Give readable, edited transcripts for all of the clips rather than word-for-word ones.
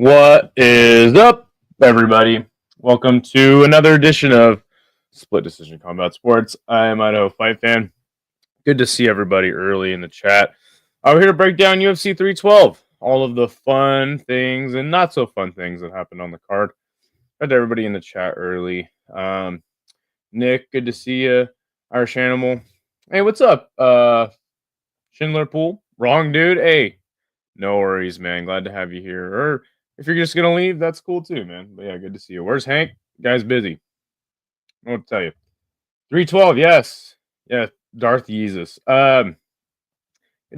What is up, everybody? Welcome to another edition of Split Decision Combat Sports. I am Idaho Fight Fan. Good to see everybody early in the chat. We're here to break down UFC 312, all of the fun things and not so fun things that happened on the card. Got everybody in the chat early. Nick, good to see you. Irish Animal. Hey, what's up? Schindler Pool. Wrong dude. Hey, no worries, man. Glad to have you here. Or if you're just gonna leave, that's cool too, man. But yeah, good to see you. Where's Hank? Guy's busy. I won't tell you. 312, yes. Yeah, Darth Yeezus. Good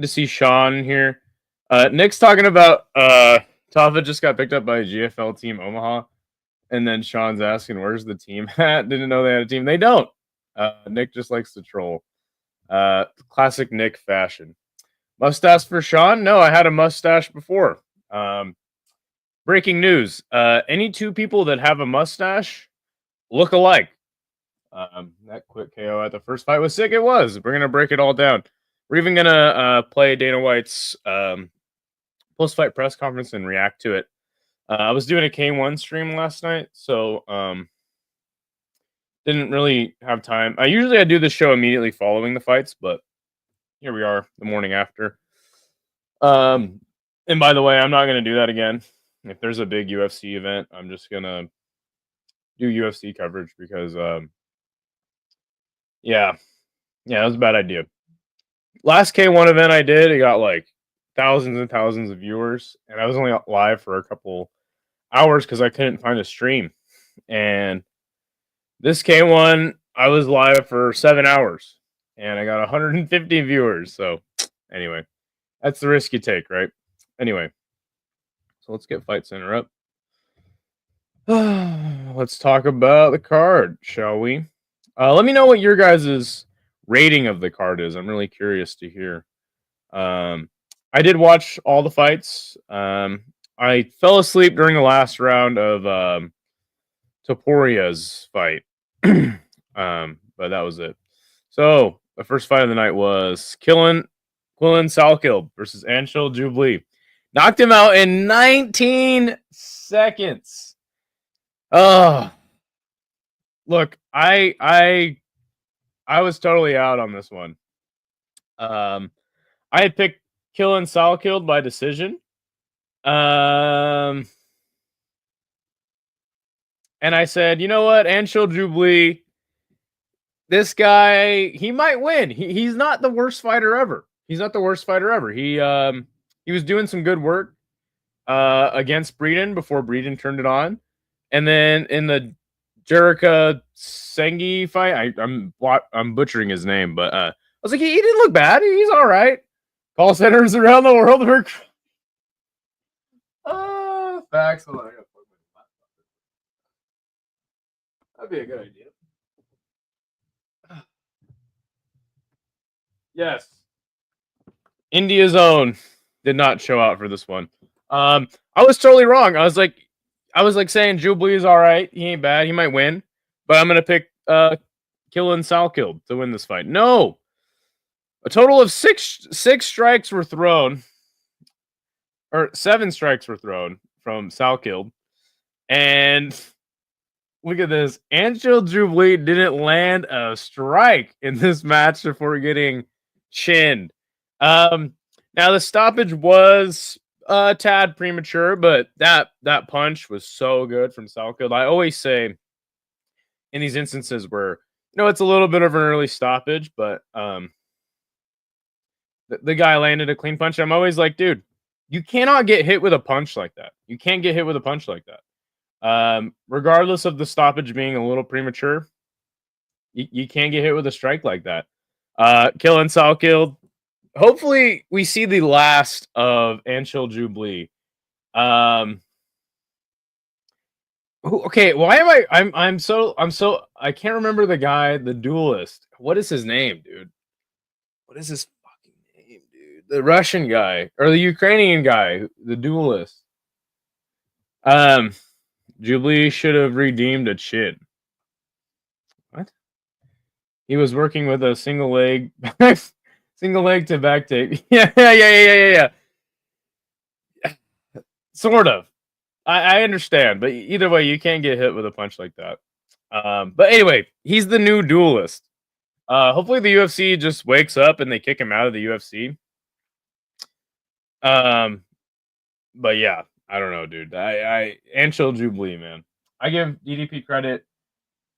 to see Sean here. Nick's talking about Tafa just got picked up by a GFL team, Omaha. And then Sean's asking, where's the team at? Didn't know they had a team. They don't. Nick just likes to troll. Classic Nick fashion. Mustache for Sean? No, I had a mustache before. Breaking news. Any two people that have a mustache look alike. That quick KO at the first fight was sick. It was. We're going to break it all down. We're even going to play Dana White's post-fight press conference and react to it. I was doing a K1 stream last night, so didn't really have time. Usually I do the show immediately following the fights, but here we are the morning after. And by the way, I'm not going to do that again. If there's a big UFC event, I'm just going to do UFC coverage because, yeah, it was a bad idea. Last K1 event I did, it got like thousands and thousands of viewers, and I was only live for a couple hours because I couldn't find a stream. And this K1, I was live for 7 hours, and I got 150 viewers. So anyway, that's the risk you take, right? Anyway, so let's get Fight Center up. Let's talk about the card, shall we? Let me know what your guys' rating of the card is. I'm really curious to hear. I did watch all the fights. I fell asleep during the last round of Toporia's fight. But that was it. So the first fight of the night was Quillen Salkild versus Anshul Jubilee. Knocked him out in 19 seconds. Oh, look, I was totally out on this one. I had picked Quillen Salkild by decision. And I said, you know what, Anshul Jubilee, this guy, he might win. He's not the worst fighter ever. He was doing some good work against Breeden before Breeden turned it on. And then in the Jericho Sengi fight, I'm butchering his name, but I was like, he didn't look bad. He's all right. Call centers around the world are facts. Hold on, I gotta plug my laptop. That'd be a good idea. Yes. India's own did not show out for this one. I was totally wrong. I was like saying Jubilee is all right. He ain't bad. He might win. But I'm gonna pick Quillen Salkild to win this fight. No. A total of six strikes were thrown. Or 7 strikes were thrown from Salkild. And look at this. Anshul Jubilee didn't land a strike in this match before getting chinned. Now the stoppage was a tad premature, but that punch was so good from Salkild. I always say in these instances where, it's a little bit of an early stoppage, but the guy landed a clean punch. I'm always like, dude, you cannot get hit with a punch like that. You can't get hit with a punch like that. Regardless of the stoppage being a little premature, you can't get hit with a strike like that. Quillen Salkild. Hopefully, we see the last of Anshul Jubilee. Okay, why am I'm so I can't remember the guy, the duelist. What is his name, dude? What is his fucking name, dude? The Russian guy or the Ukrainian guy, the duelist. Jubilee should have redeemed a chin. What? He was working with a single leg to back tape. Yeah. Sort of. I understand, but either way, you can't get hit with a punch like that. But anyway, he's the new duelist. Hopefully the UFC just wakes up and they kick him out of the UFC. Um, but yeah, I don't know, dude. I Anshul Jubilee, man. I give DDP credit,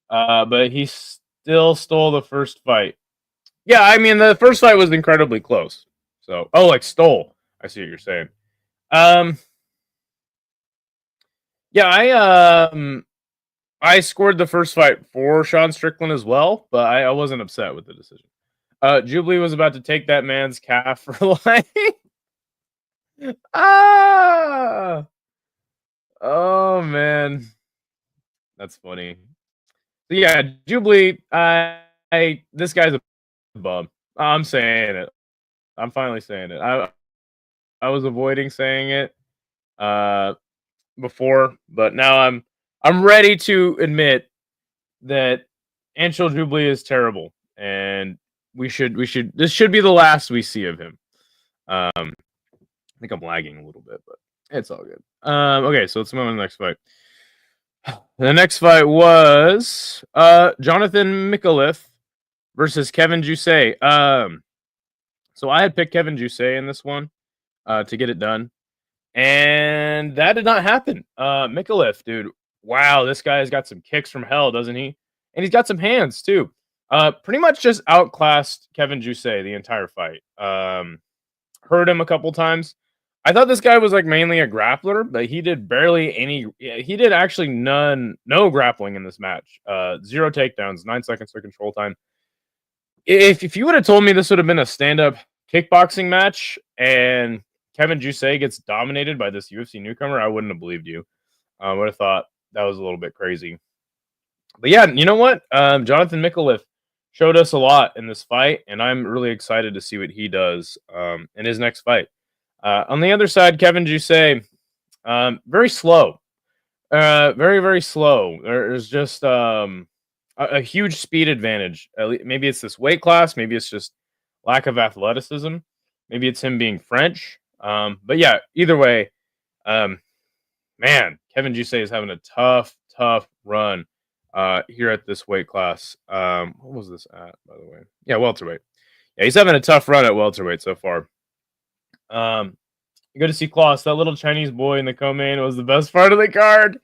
but he still stole the first fight. Yeah, I mean the first fight was incredibly close. So, oh, like stole. I see what you're saying. Um, yeah, I scored the first fight for Sean Strickland as well, but I wasn't upset with the decision. Jubilee was about to take that man's calf for life. Ah! Oh man, that's funny. So yeah, Jubilee. I this guy's a bum. I'm saying it. I'm finally saying it. I was avoiding saying it before, but now I'm ready to admit that Anshul Jubilee is terrible, and we should this should be the last we see of him. I think I'm lagging a little bit, but it's all good. Okay, so let's move on to the next fight. The next fight was Jonathan Mikulev versus Kevin Jusay. So I had picked Kevin Jusay in this one to get it done, and that did not happen. Mikulev, dude, wow, this guy's got some kicks from hell, doesn't he? And he's got some hands too. Pretty much just outclassed Kevin Jusay the entire fight. Hurt him a couple times. I thought this guy was like mainly a grappler, but he did barely any. He did actually no grappling in this match. 0 takedowns, 9 seconds of control time. If you would have told me this would have been a stand up kickboxing match and Kevin Jusay gets dominated by this UFC newcomer, I wouldn't have believed you. I would have thought that was a little bit crazy. But yeah, you know what? Jonathan Mikulev showed us a lot in this fight, and I'm really excited to see what he does in his next fight. On the other side, Kevin Jusay, very slow, very very slow. There's just a huge speed advantage. Maybe it's this weight class, maybe it's just lack of athleticism, maybe it's him being French. But yeah, either way, um, man, Kevin Jusay is having a tough run here at this weight class. What was this at, by the way? Yeah, welterweight. Yeah, he's having a tough run at welterweight so far. Good to see Klaus, that little Chinese boy in the co-main was the best part of the card.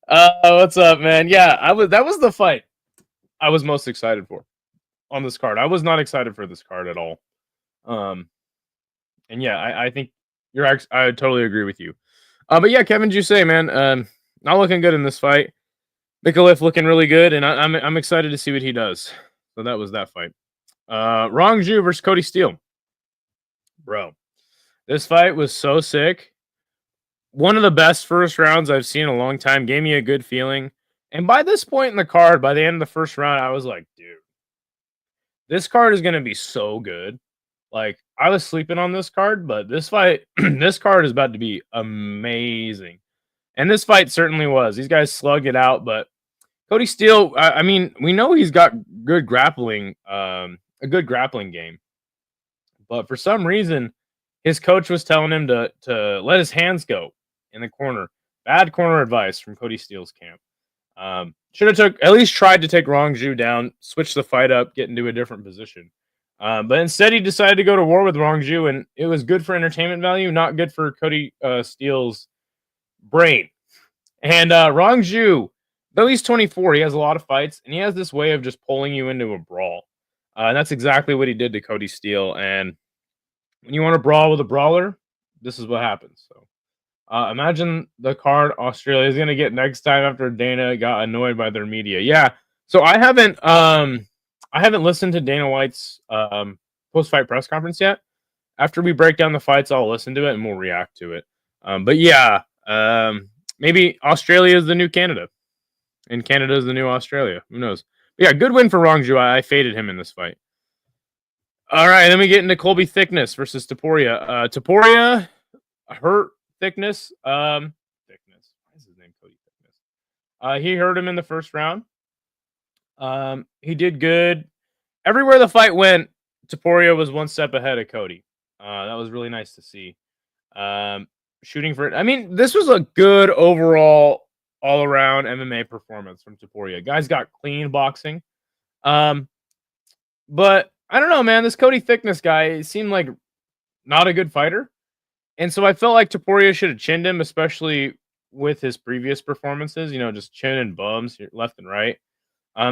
What's up, man? Yeah, that was the fight I was most excited for on this card. I was not excited for this card at all. And yeah, I think I totally agree with you. But yeah, Kevin Jusay, man, not looking good in this fight. Mikulev looking really good, and I'm excited to see what he does. So that was that fight. Rong Zhu versus Cody Steele. Bro, this fight was so sick. One of the best first rounds I've seen in a long time. Gave me a good feeling. And by this point in the card, by the end of the first round, I was like, dude, this card is going to be so good. Like, I was sleeping on this card, but this fight, this card is about to be amazing. And this fight certainly was. These guys slugged it out, but Cody Steele, I mean, we know he's got good grappling, a good grappling game. But for some reason, his coach was telling him to let his hands go in the corner. Bad corner advice from Cody Steele's camp. Should have at least tried to take Rong Zhu down, switch the fight up, get into a different position. But instead, he decided to go to war with Rong Zhu, and it was good for entertainment value, not good for Cody Steele's brain. And Rong Zhu, though he's 24, he has a lot of fights, and he has this way of just pulling you into a brawl. And that's exactly what he did to Cody Steele. And when you want to brawl with a brawler, this is what happens. So imagine the card Australia is going to get next time after Dana got annoyed by their media. Yeah. So I haven't listened to Dana White's post-fight press conference yet. After we break down the fights, I'll listen to it and we'll react to it. But yeah, maybe Australia is the new Canada, and Canada is the new Australia. Who knows? But yeah, good win for Rong Zhu. I faded him in this fight. All right, then we get into Colby Thickness versus Topuria. Topuria hurt Thickness. Thickness. Why is his name Cody Thickness? He hurt him in the first round. He did good. Everywhere the fight went, Topuria was one step ahead of Cody. That was really nice to see. shooting for it. I mean, this was a good overall, all around MMA performance from Topuria. Guys got clean boxing. Um, but I don't know, man. This Cody Thickness guy seemed like not a good fighter. And so I felt like Topuria should have chinned him, especially with his previous performances, just chin and bums left and right.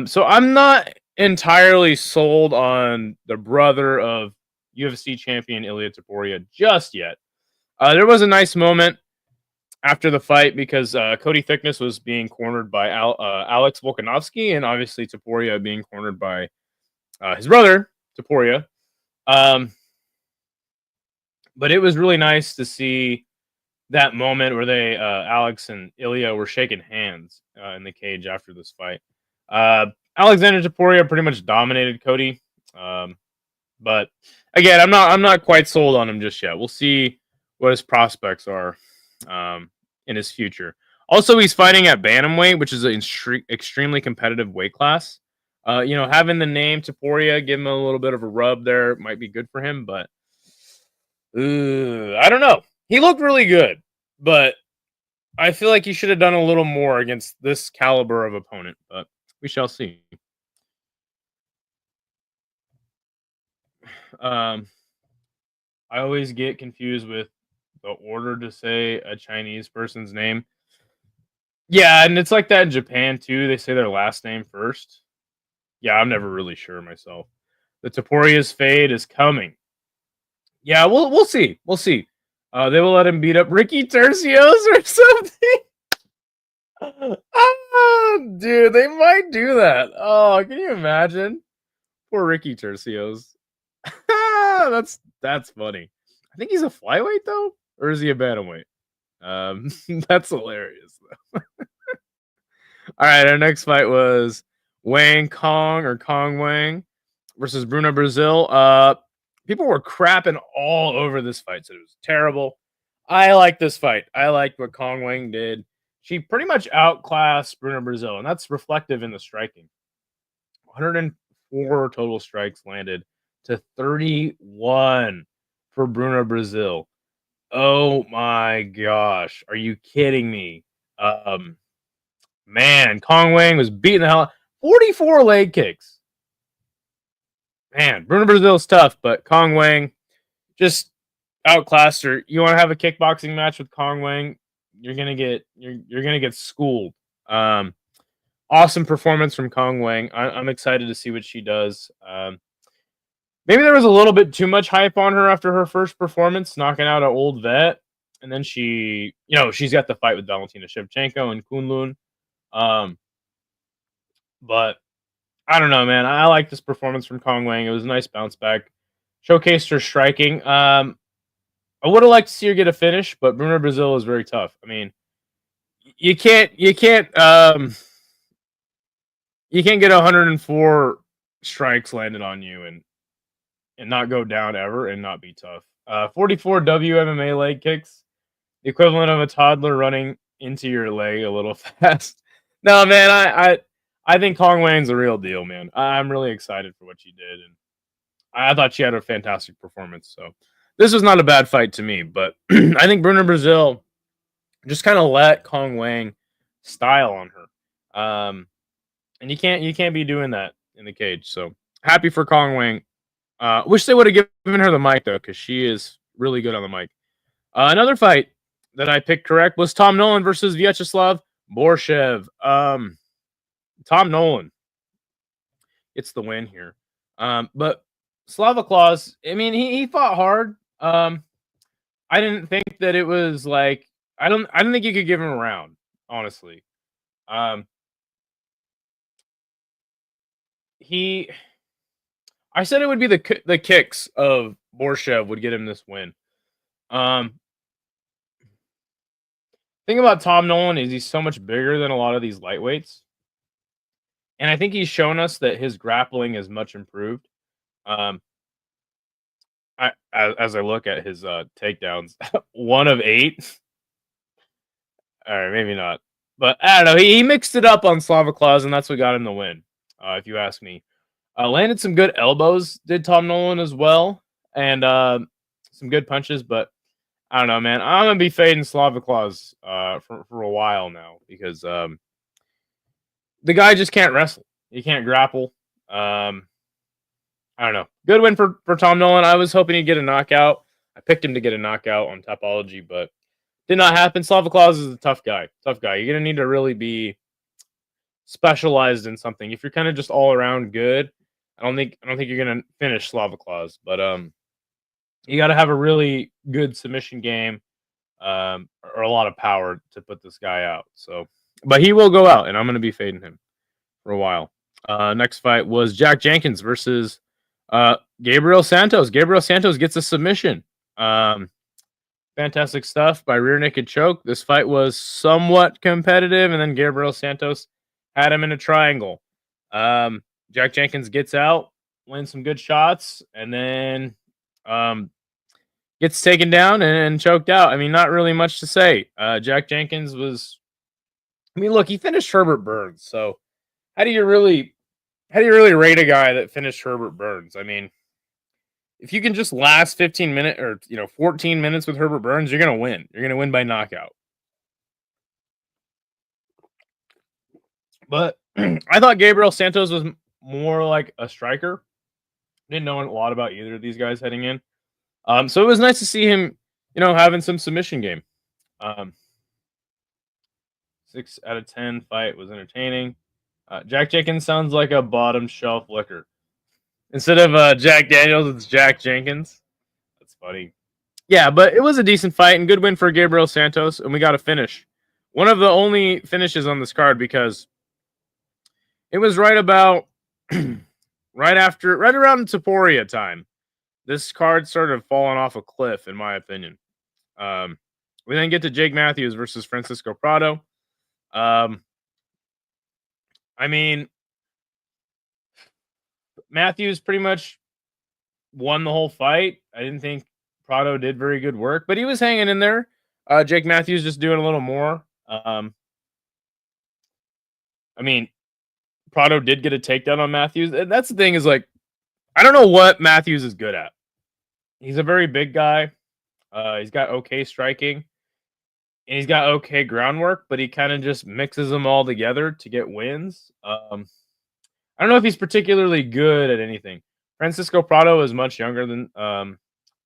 So I'm not entirely sold on the brother of UFC champion Ilya Topuria just yet. There was a nice moment after the fight because Cody Thickness was being cornered by Alex Volkanovski, and obviously Topuria being cornered by his brother Topuria. But it was really nice to see that moment where they Alex and Ilya were shaking hands in the cage after this fight. Alexander Topuria pretty much dominated Cody, but again, I'm not quite sold on him just yet. We'll see what his prospects are in his future. Also, he's fighting at bantamweight, which is an extremely competitive weight class. Having the name Topuria give him a little bit of a rub there might be good for him, but I don't know. He looked really good, but I feel like he should have done a little more against this caliber of opponent, but we shall see. I always get confused with the order to say a Chinese person's name. Yeah, and it's like that in Japan too. They say their last name first. Yeah, I'm never really sure myself. The Topuria's fade is coming. Yeah, we'll see. We'll see. They will let him beat up Ricky Tercios or something. Dude, they might do that. Oh, can you imagine? Poor Ricky Tercios. That's funny. I think he's a flyweight though, or is he a bantamweight? That's hilarious though. All right, our next fight was Wang Kong or Kong Wang versus Bruno Brazil. People were crapping all over this fight, so it was terrible. I like this fight. I liked what Kong Wang did. She pretty much outclassed Bruno Brazil, and that's reflective in the striking. 104 total strikes landed to 31 for Bruno Brazil. Oh my gosh. Are you kidding me? Man, Kong Wang was beating the hell out. 44 leg kicks. Man, Bruno Brazil's tough, but Kong Wang just outclassed her. You want to have a kickboxing match with Kong Wang? You're gonna get schooled. Awesome performance from Kong Wang. I'm excited to see what she does. Maybe there was a little bit too much hype on her after her first performance, knocking out an old vet, and then she's got the fight with Valentina Shevchenko and Kunlun. But I don't know, man. I like this performance from Kong Wang. It was a nice bounce back. Showcased her striking. I would have liked to see her get a finish, but Bruno Brazil is very tough. I mean, you can't get 104 strikes landed on you and not go down ever and not be tough. 44 WMMA leg kicks, the equivalent of a toddler running into your leg a little fast. No, man, I think Kong Wang's a real deal, man. I'm really excited for what she did, and I thought she had a fantastic performance. So this was not a bad fight to me, but I think Bruno Brazil just kind of let Kong Wang style on her. And you can't be doing that in the cage. So happy for Kong Wang. Wish they would have given her the mic though, because she is really good on the mic. Another fight that I picked correct was Tom Nolan versus Vyacheslav Borshev. Tom Nolan gets the win here. But Slava Claus, I mean, he fought hard. I didn't think that it was like I don't think you could give him a round, honestly. I said it would be the kicks of Borshev would get him this win. Thing about Tom Nolan is he's so much bigger than a lot of these lightweights. And I think he's shown us that his grappling is much improved. As I look at his takedowns, 1 of 8. All right, maybe not. But I don't know. He mixed it up on Slava Claus, and that's what got him the win, if you ask me. Landed some good elbows, did Tom Nolan as well, and some good punches. But I don't know, man. I'm gonna be fading Slaviklaus for a while now because the guy just can't wrestle. He can't grapple. Um, I don't know. Good win for Tom Nolan. I was hoping he'd get a knockout. I picked him to get a knockout on Topology, but did not happen. Slaviklaus is a tough guy. Tough guy. You're gonna need to really be specialized in something. If you're kind of just all around good, I don't think you're gonna finish Slaviklaus. But you got to have a really good submission game, or a lot of power to put this guy out. So, but he will go out, and I'm gonna be fading him for a while. Next fight was Jack Jenkins versus Gabriel Santos. Gabriel Santos gets a submission. Um, Fantastic stuff by rear naked choke. This fight was somewhat competitive, and then Gabriel Santos had him in a triangle. Jack Jenkins gets out, wins some good shots, and then gets taken down and choked out. I mean, not really much to say. Jack Jenkins was. I mean, look, he finished Herbert Burns. So how do you really rate a guy that finished Herbert Burns? I mean, if you can just last 15 minutes or 14 minutes with Herbert Burns, you're gonna win. You're gonna win by knockout. But I thought Gabriel Santos was more like a striker. Didn't know a lot about either of these guys heading in. So it was nice to see him, having some submission game. 6 out of 10 fight was entertaining. Jack Jenkins sounds like a bottom shelf liquor. Instead of Jack Daniels, it's Jack Jenkins. That's funny. Yeah, but it was a decent fight and good win for Gabriel Santos, and we got a finish. One of the only finishes on this card because it was right about right around Taporia time. This card started falling off a cliff, in my opinion. We then get to Jake Matthews versus Francisco Prado. I mean, Matthews pretty much won the whole fight. I didn't think Prado did very good work, but he was hanging in there. Jake Matthews just doing a little more. I mean, Prado did get a takedown on Matthews. And that's the thing is like, I don't know what Matthews is good at. He's a very big guy. He's got okay striking. And he's got okay groundwork, but he kind of just mixes them all together to get wins. I don't know if he's particularly good at anything. Francisco Prado is much younger than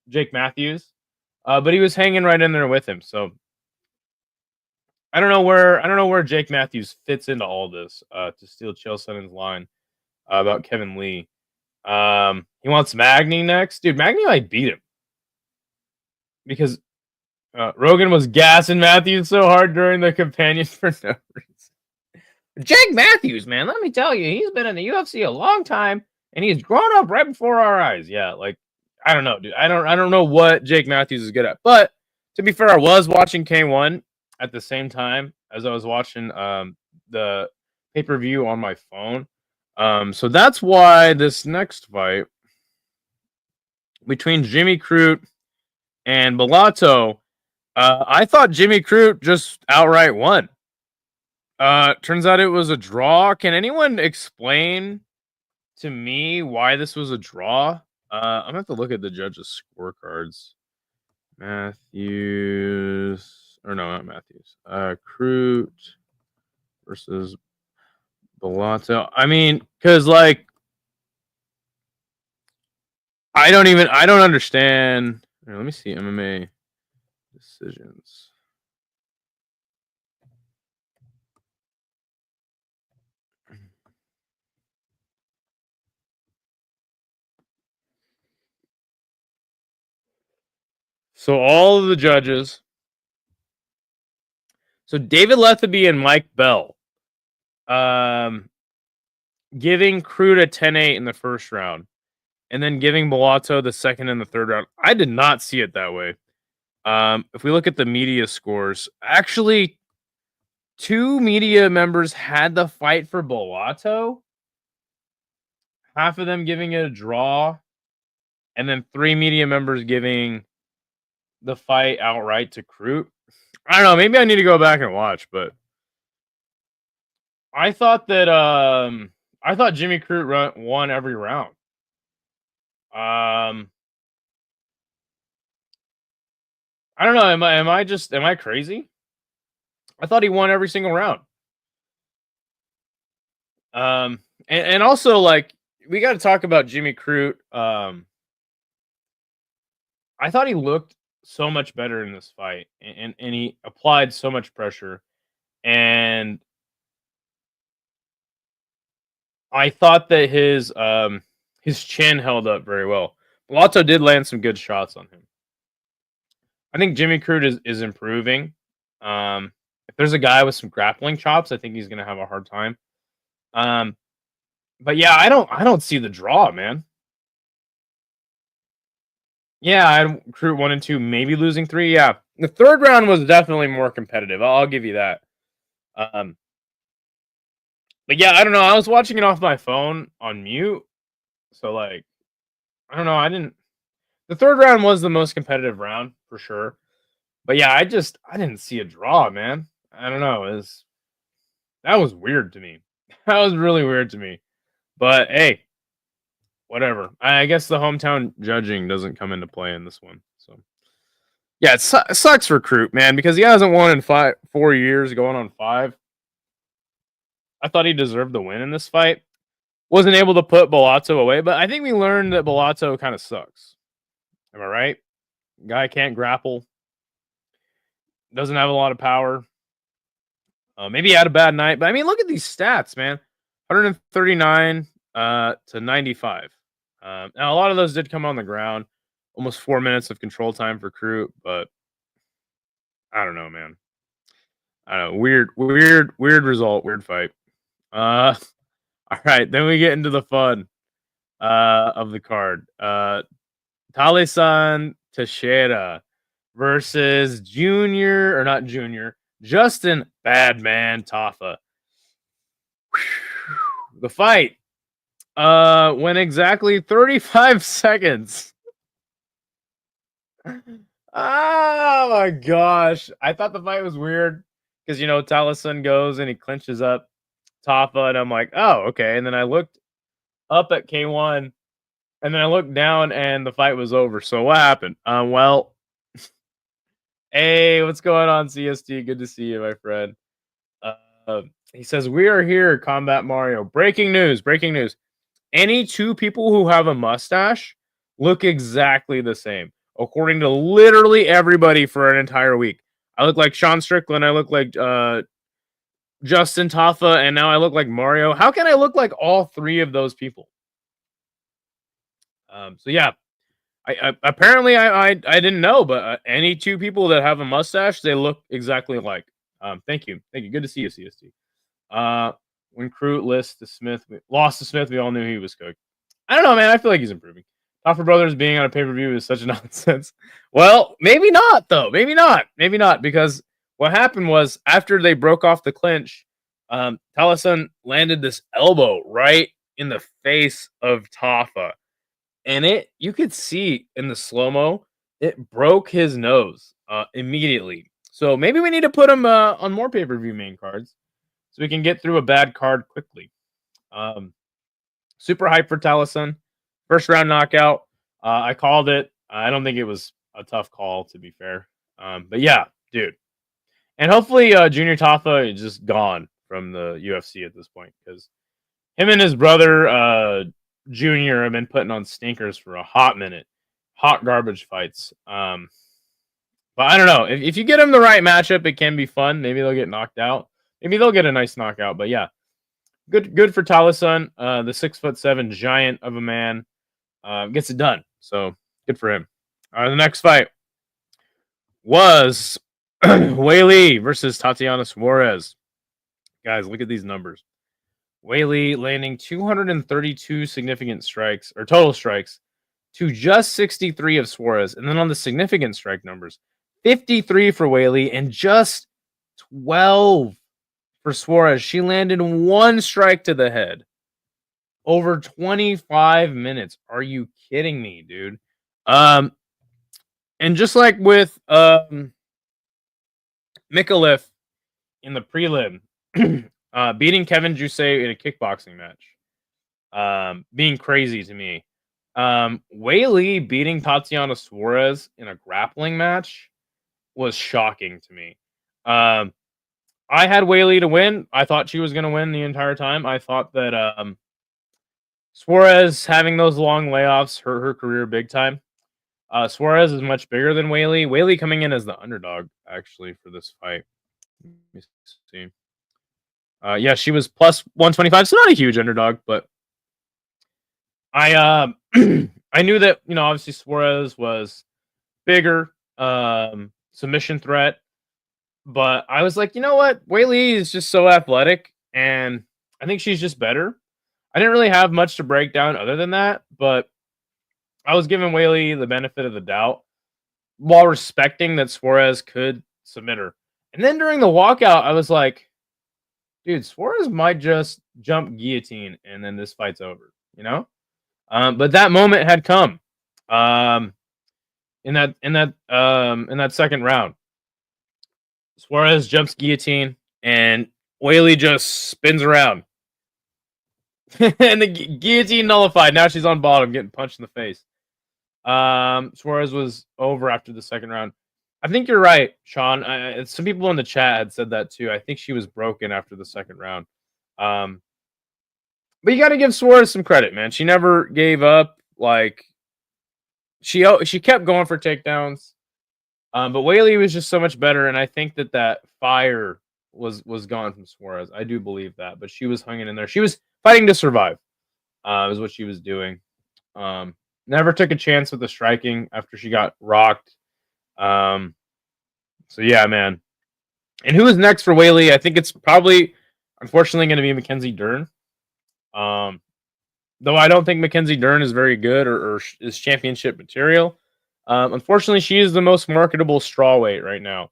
Jake Matthews, but he was hanging right in there with him. So I don't know where Jake Matthews fits into all this to steal Chael Sonnen's line about Kevin Lee. He wants Magny next, dude. Magny might beat him because Rogan was gassing Matthews so hard during the companion for no reason. Jake Matthews, man, let me tell you, he's been in the UFC a long time, and he's grown up right before our eyes. Yeah, like I don't know, dude. I don't know what Jake Matthews is good at. But to be fair, I was watching K1 at the same time as I was watching the pay-per-view on my phone. So that's why this next fight between Jimmy Crute and Bellato, I thought Jimmy Crute just outright won. Turns out it was a draw. Can anyone explain to me why this was a draw? I'm gonna have to look at the judges' scorecards. Matthews, or no, not Matthews. Crute versus Bellato. I mean, because like I don't understand. Here, let me see MMA decisions. So all of the judges. So David Letheby and Mike Bell, giving Crute a 10-8 in the first round, and then giving Bellato the second and the third round. I did not see it that way. If we look at the media scores, actually, 2 media members had the fight for Bellato. Half of them giving it a draw, and then 3 media members giving the fight outright to Crute. I don't know. Maybe I need to go back and watch, but I thought that Jimmy Crute won every round. I don't know. Am I crazy? I thought he won every single round. And also like we got to talk about Jimmy Crute. I thought he looked so much better in this fight, and he applied so much pressure, and I thought that his chin held up very well. Lotto did land some good shots on him. I think Jimmy Crute is improving. If there's a guy with some grappling chops, I think he's gonna have a hard time. Um, but yeah, I don't see the draw, man. Yeah, I had Crute 1 and 2, maybe losing 3. Yeah, the third round was definitely more competitive. I'll give you that. Um, but yeah, I don't know. I was watching it off my phone on mute, so like I don't know. I didn't. The third round was the most competitive round for sure. But yeah, I didn't see a draw, man. I don't know. That was weird to me. That was really weird to me. But hey, whatever. I guess the hometown judging doesn't come into play in this one. So yeah, it sucks for Crute, man, because he hasn't won in 4 years, going on 5. I thought he deserved the win in this fight. Wasn't able to put Bellato away, but I think we learned that Bellato kind of sucks. Am I right? Guy can't grapple. Doesn't have a lot of power. Maybe he had a bad night, but I mean, look at these stats, man. 139 to 95. Now a lot of those did come on the ground. Almost 4 minutes of control time for Crute, but I don't know, man. I don't know. Weird result. Weird fight. All right, then we get into the fun of the card. Talisan Teixeira versus Junior, or not Junior, Justin Badman Tafa. The fight went exactly 35 seconds. Oh my gosh. I thought the fight was weird because, Taliesin goes and he clinches up Tafa, and I'm like, oh, okay. And then I looked up at K1, and then I looked down and the fight was over. So what happened? Well, hey, what's going on, CST? Good to see you, my friend. He says, we are here, Combat Mario. Breaking news. Any two people who have a mustache look exactly the same, according to literally everybody for an entire week. I look like Sean Strickland. I look like Justin Tafa, and now I look like Mario. How can I look like all three of those people? So yeah, I apparently I didn't know, but any two people that have a mustache, they look exactly alike. Thank you. Good to see you, CST. When Crute lost to Smith, we all knew he was cooked. I don't know, man. I feel like he's improving. Taffer Brothers being on a pay-per-view is such a nonsense. Well, maybe not, though. Maybe not, because what happened was after they broke off the clinch, Taliesin landed this elbow right in the face of Tafa. And you could see in the slow-mo, it broke his nose immediately. So maybe we need to put him on more pay-per-view main cards so we can get through a bad card quickly. Super hype for Taliesin. First round knockout. I called it. I don't think it was a tough call, to be fair. But yeah, dude. And hopefully Junior Tafa is just gone from the UFC at this point, because him and his brother Junior have been putting on stinkers for a hot minute. Hot garbage fights. But I don't know. If you get him the right matchup, it can be fun. Maybe they'll get knocked out. Maybe they'll get a nice knockout. But yeah, good for Taliesin. The 6'7" giant of a man gets it done. So good for him. The next fight was Weili versus Tatiana Suarez. Guys, look at these numbers. Weili landing 232 significant strikes, or total strikes, to just 63 of Suarez. And then on the significant strike numbers, 53 for Weili and just 12 for Suarez. She landed one strike to the head. Over 25 minutes. Are you kidding me, dude? And just like with Mikulev in the prelim, beating Kevin Jusay in a kickboxing match, being crazy to me. Weili beating Tatiana Suarez in a grappling match was shocking to me. Um, I had Whaley to win. I thought she was going to win the entire time. I thought that Suarez having those long layoffs hurt her career big time. Suarez is much bigger than Whaley. Whaley coming in as the underdog actually for this fight. Let me see. Yeah, she was plus 125, so not a huge underdog, but I I knew that, obviously Suarez was bigger, submission threat, but I was like, you know what? Whaley is just so athletic, and I think she's just better. I didn't really have much to break down other than that, but I was giving Whaley the benefit of the doubt while respecting that Suarez could submit her. And then during the walkout, I was like, dude, Suarez might just jump guillotine and then this fight's over, But that moment had come. In that second round. Suarez jumps guillotine and Whaley just spins around. And the guillotine nullified. Now she's on bottom, getting punched in the face. Suarez was over after the second round. I think you're right, Sean. Some people in the chat had said that too. I think she was broken after the second round. But you got to give Suarez some credit, man. She never gave up. Like she kept going for takedowns. But Whaley was just so much better, and I think that fire was gone from Suarez. I do believe that, but she was hanging in there. She was fighting to survive. Is what she was doing. Never took a chance with the striking after she got rocked. So yeah, man. And who is next for Whaley? I think it's probably, unfortunately, going to be Mackenzie Dern. Though I don't think Mackenzie Dern is very good or is championship material. Unfortunately, she is the most marketable strawweight right now.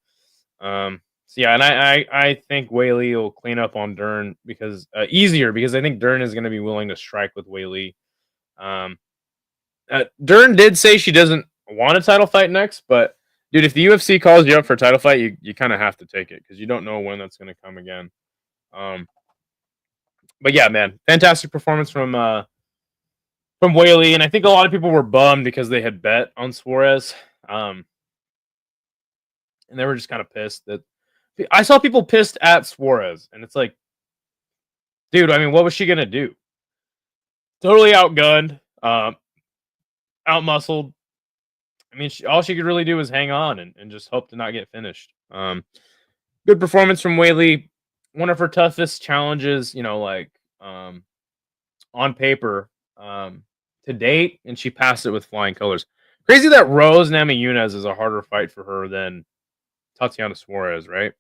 So yeah, and I think Whaley will clean up on Dern because easier because I think Dern is going to be willing to strike with Whaley. Dern did say she doesn't want a title fight next, but dude, if the UFC calls you up for a title fight, you kind of have to take it because you don't know when that's going to come again. But yeah, man, fantastic performance from Whaley, and I think a lot of people were bummed because they had bet on Suarez, and they were just kind of pissed that I saw people pissed at Suarez, and it's like, dude, I mean, what was she gonna do? Totally outgunned, outmuscled. I mean, all she could really do was hang on and just hope to not get finished. Good performance from Whaley. One of her toughest challenges, on paper to date, and she passed it with flying colors. Crazy that Rose Namajunas is a harder fight for her than Tatiana Suarez, right?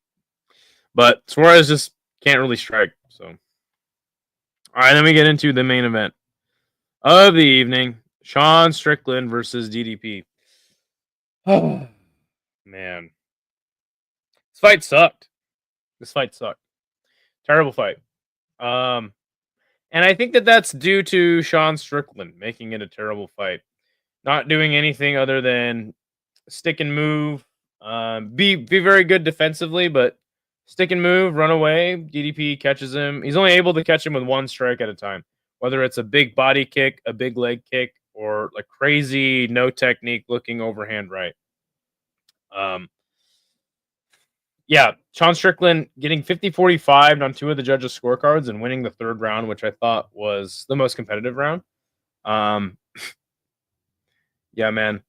But Suarez just can't really strike. So, all right, then we get into the main event of the evening: Sean Strickland versus DDP. Oh man, this fight sucked. Terrible fight. And I think that's due to Sean Strickland making it a terrible fight. Not doing anything other than stick and move. Be very good defensively, but stick and move, run away. DDP catches him. He's only able to catch him with one strike at a time. Whether it's a big body kick, a big leg kick, or like crazy no technique looking overhand right. Yeah, Sean Strickland getting 50-45 on two of the judges' scorecards and winning the third round, which I thought was the most competitive round. Yeah, man.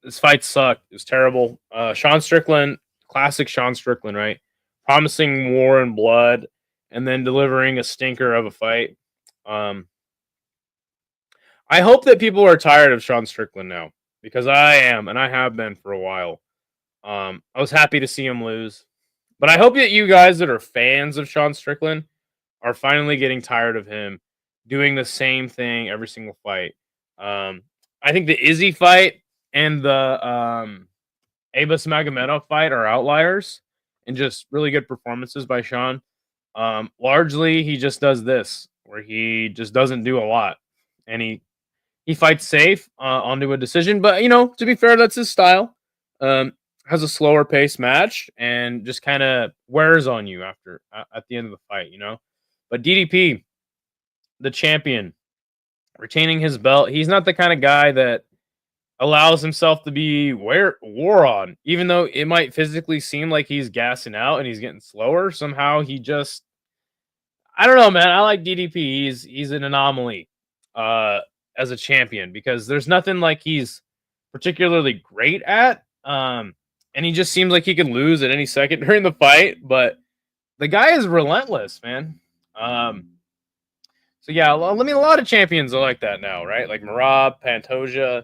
This fight sucked. It was terrible. Sean Strickland, classic Sean Strickland, right? Promising war and blood and then delivering a stinker of a fight. I hope that people are tired of Sean Strickland now because I am, and I have been for a while. I was happy to see him lose, but I hope that you guys that are fans of Sean Strickland are finally getting tired of him doing the same thing every single fight. I think the Izzy fight and the Abus Magomedov fight are outliers and just really good performances by Sean. Largely, he just does this where he just doesn't do a lot, and he fights safe onto a decision. But to be fair, that's his style. Has a slower pace match and just kind of wears on you after at the end of the fight, But DDP, the champion, retaining his belt. He's not the kind of guy that allows himself to be war on, even though it might physically seem like he's gassing out and he's getting slower. Somehow he just, I don't know, man. I like DDP. He's an anomaly uh, as a champion because there's nothing like he's particularly great at. And he just seems like he could lose at any second during the fight, but the guy is relentless, man. Um, so yeah, I mean, a lot of champions are like that now, right? Like Marab, Pantoja,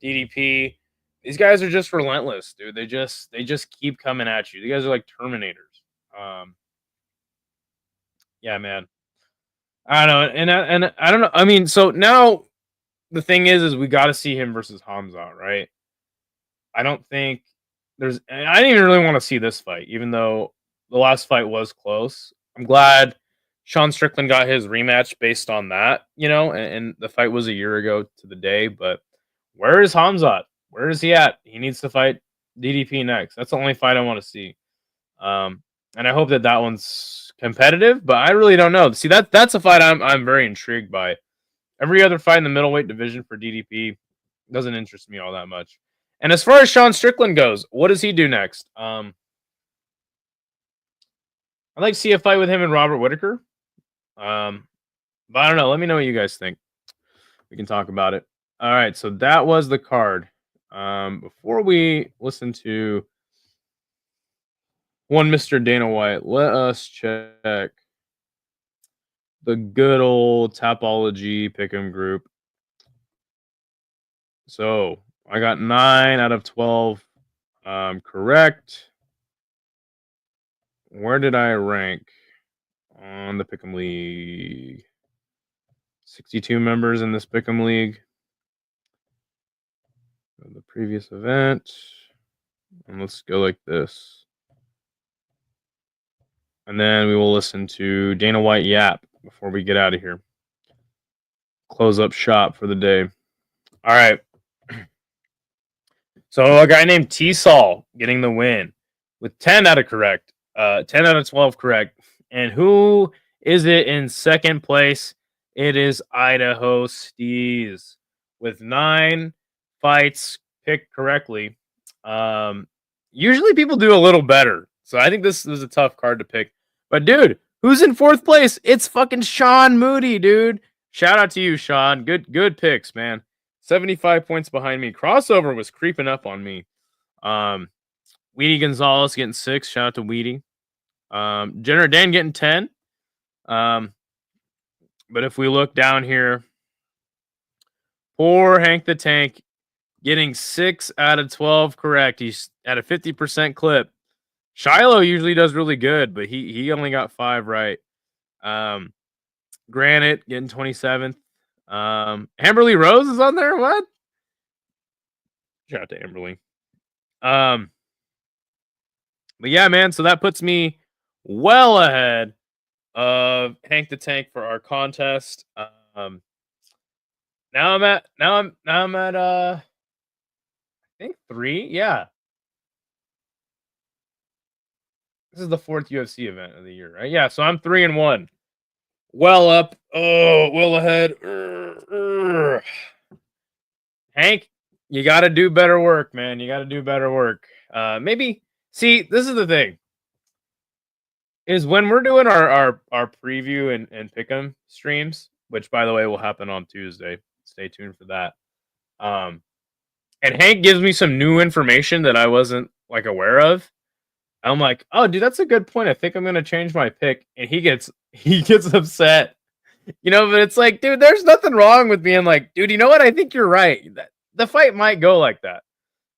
DDP. These guys are just relentless, dude. They just keep coming at you. These guys are like Terminators. Yeah, man. I don't know, and I don't know. I mean, so now the thing is we got to see him versus Hamza, right? I don't think I didn't even really want to see this fight, even though the last fight was close. I'm glad Sean Strickland got his rematch based on that, and the fight was a year ago to the day. But where is Hamzat? Where is he at? He needs to fight DDP next. That's the only fight I want to see. And I hope that one's competitive, but I really don't know. See, that's a fight I'm very intrigued by. Every other fight in the middleweight division for DDP doesn't interest me all that much. And as far as Sean Strickland goes, what does he do next? I'd like to see a fight with him and Robert Whitaker. But I don't know. Let me know what you guys think. We can talk about it. All right, so that was the card. Before we listen to one Mr. Dana White, let us check the good old Tapology Pick'em group. So I got 9 out of 12 correct. Where did I rank on the Pick'em League? 62 members in this Pick'em League. The previous event. And let's go like this. And then we will listen to Dana White yap before we get out of here. Close up shop for the day. All right. So a guy named T-Sol getting the win with 10 out of 12 correct. And who is it in second place? It is Idaho Steez with 9 fights picked correctly. Usually people do a little better. So I think this is a tough card to pick. But dude, who's in 4th place? It's fucking Sean Moody, dude. Shout out to you, Sean. Good picks, man. 75 points behind me. Crossover was creeping up on me. Weedy Gonzalez getting 6. Shout out to Weedy. Jenner Dan getting 10. But if we look down here, poor Hank the Tank getting 6 out of 12 correct. He's at a 50% clip. Shiloh usually does really good, but he only got 5 right. Granite getting 27th. Amberly Rose is on there. What? Shout out to Amberly. But yeah, man. So that puts me well ahead of Hank the Tank for our contest. Now I'm at I think 3. Yeah. This is the 4th UFC event of the year, right? Yeah, so I'm 3-1. Well up. Oh, well ahead. Hank, you got to do better work, man. You got to do better work. Maybe see, this is the thing. Is when we're doing our preview and pick'em streams, which by the way will happen on Tuesday. Stay tuned for that. And Hank gives me some new information that I wasn't like aware of. I'm like, oh, dude, that's a good point. I think I'm gonna change my pick, and he gets upset, But it's like, dude, there's nothing wrong with being like, dude, you know what? I think you're right. The fight might go like that.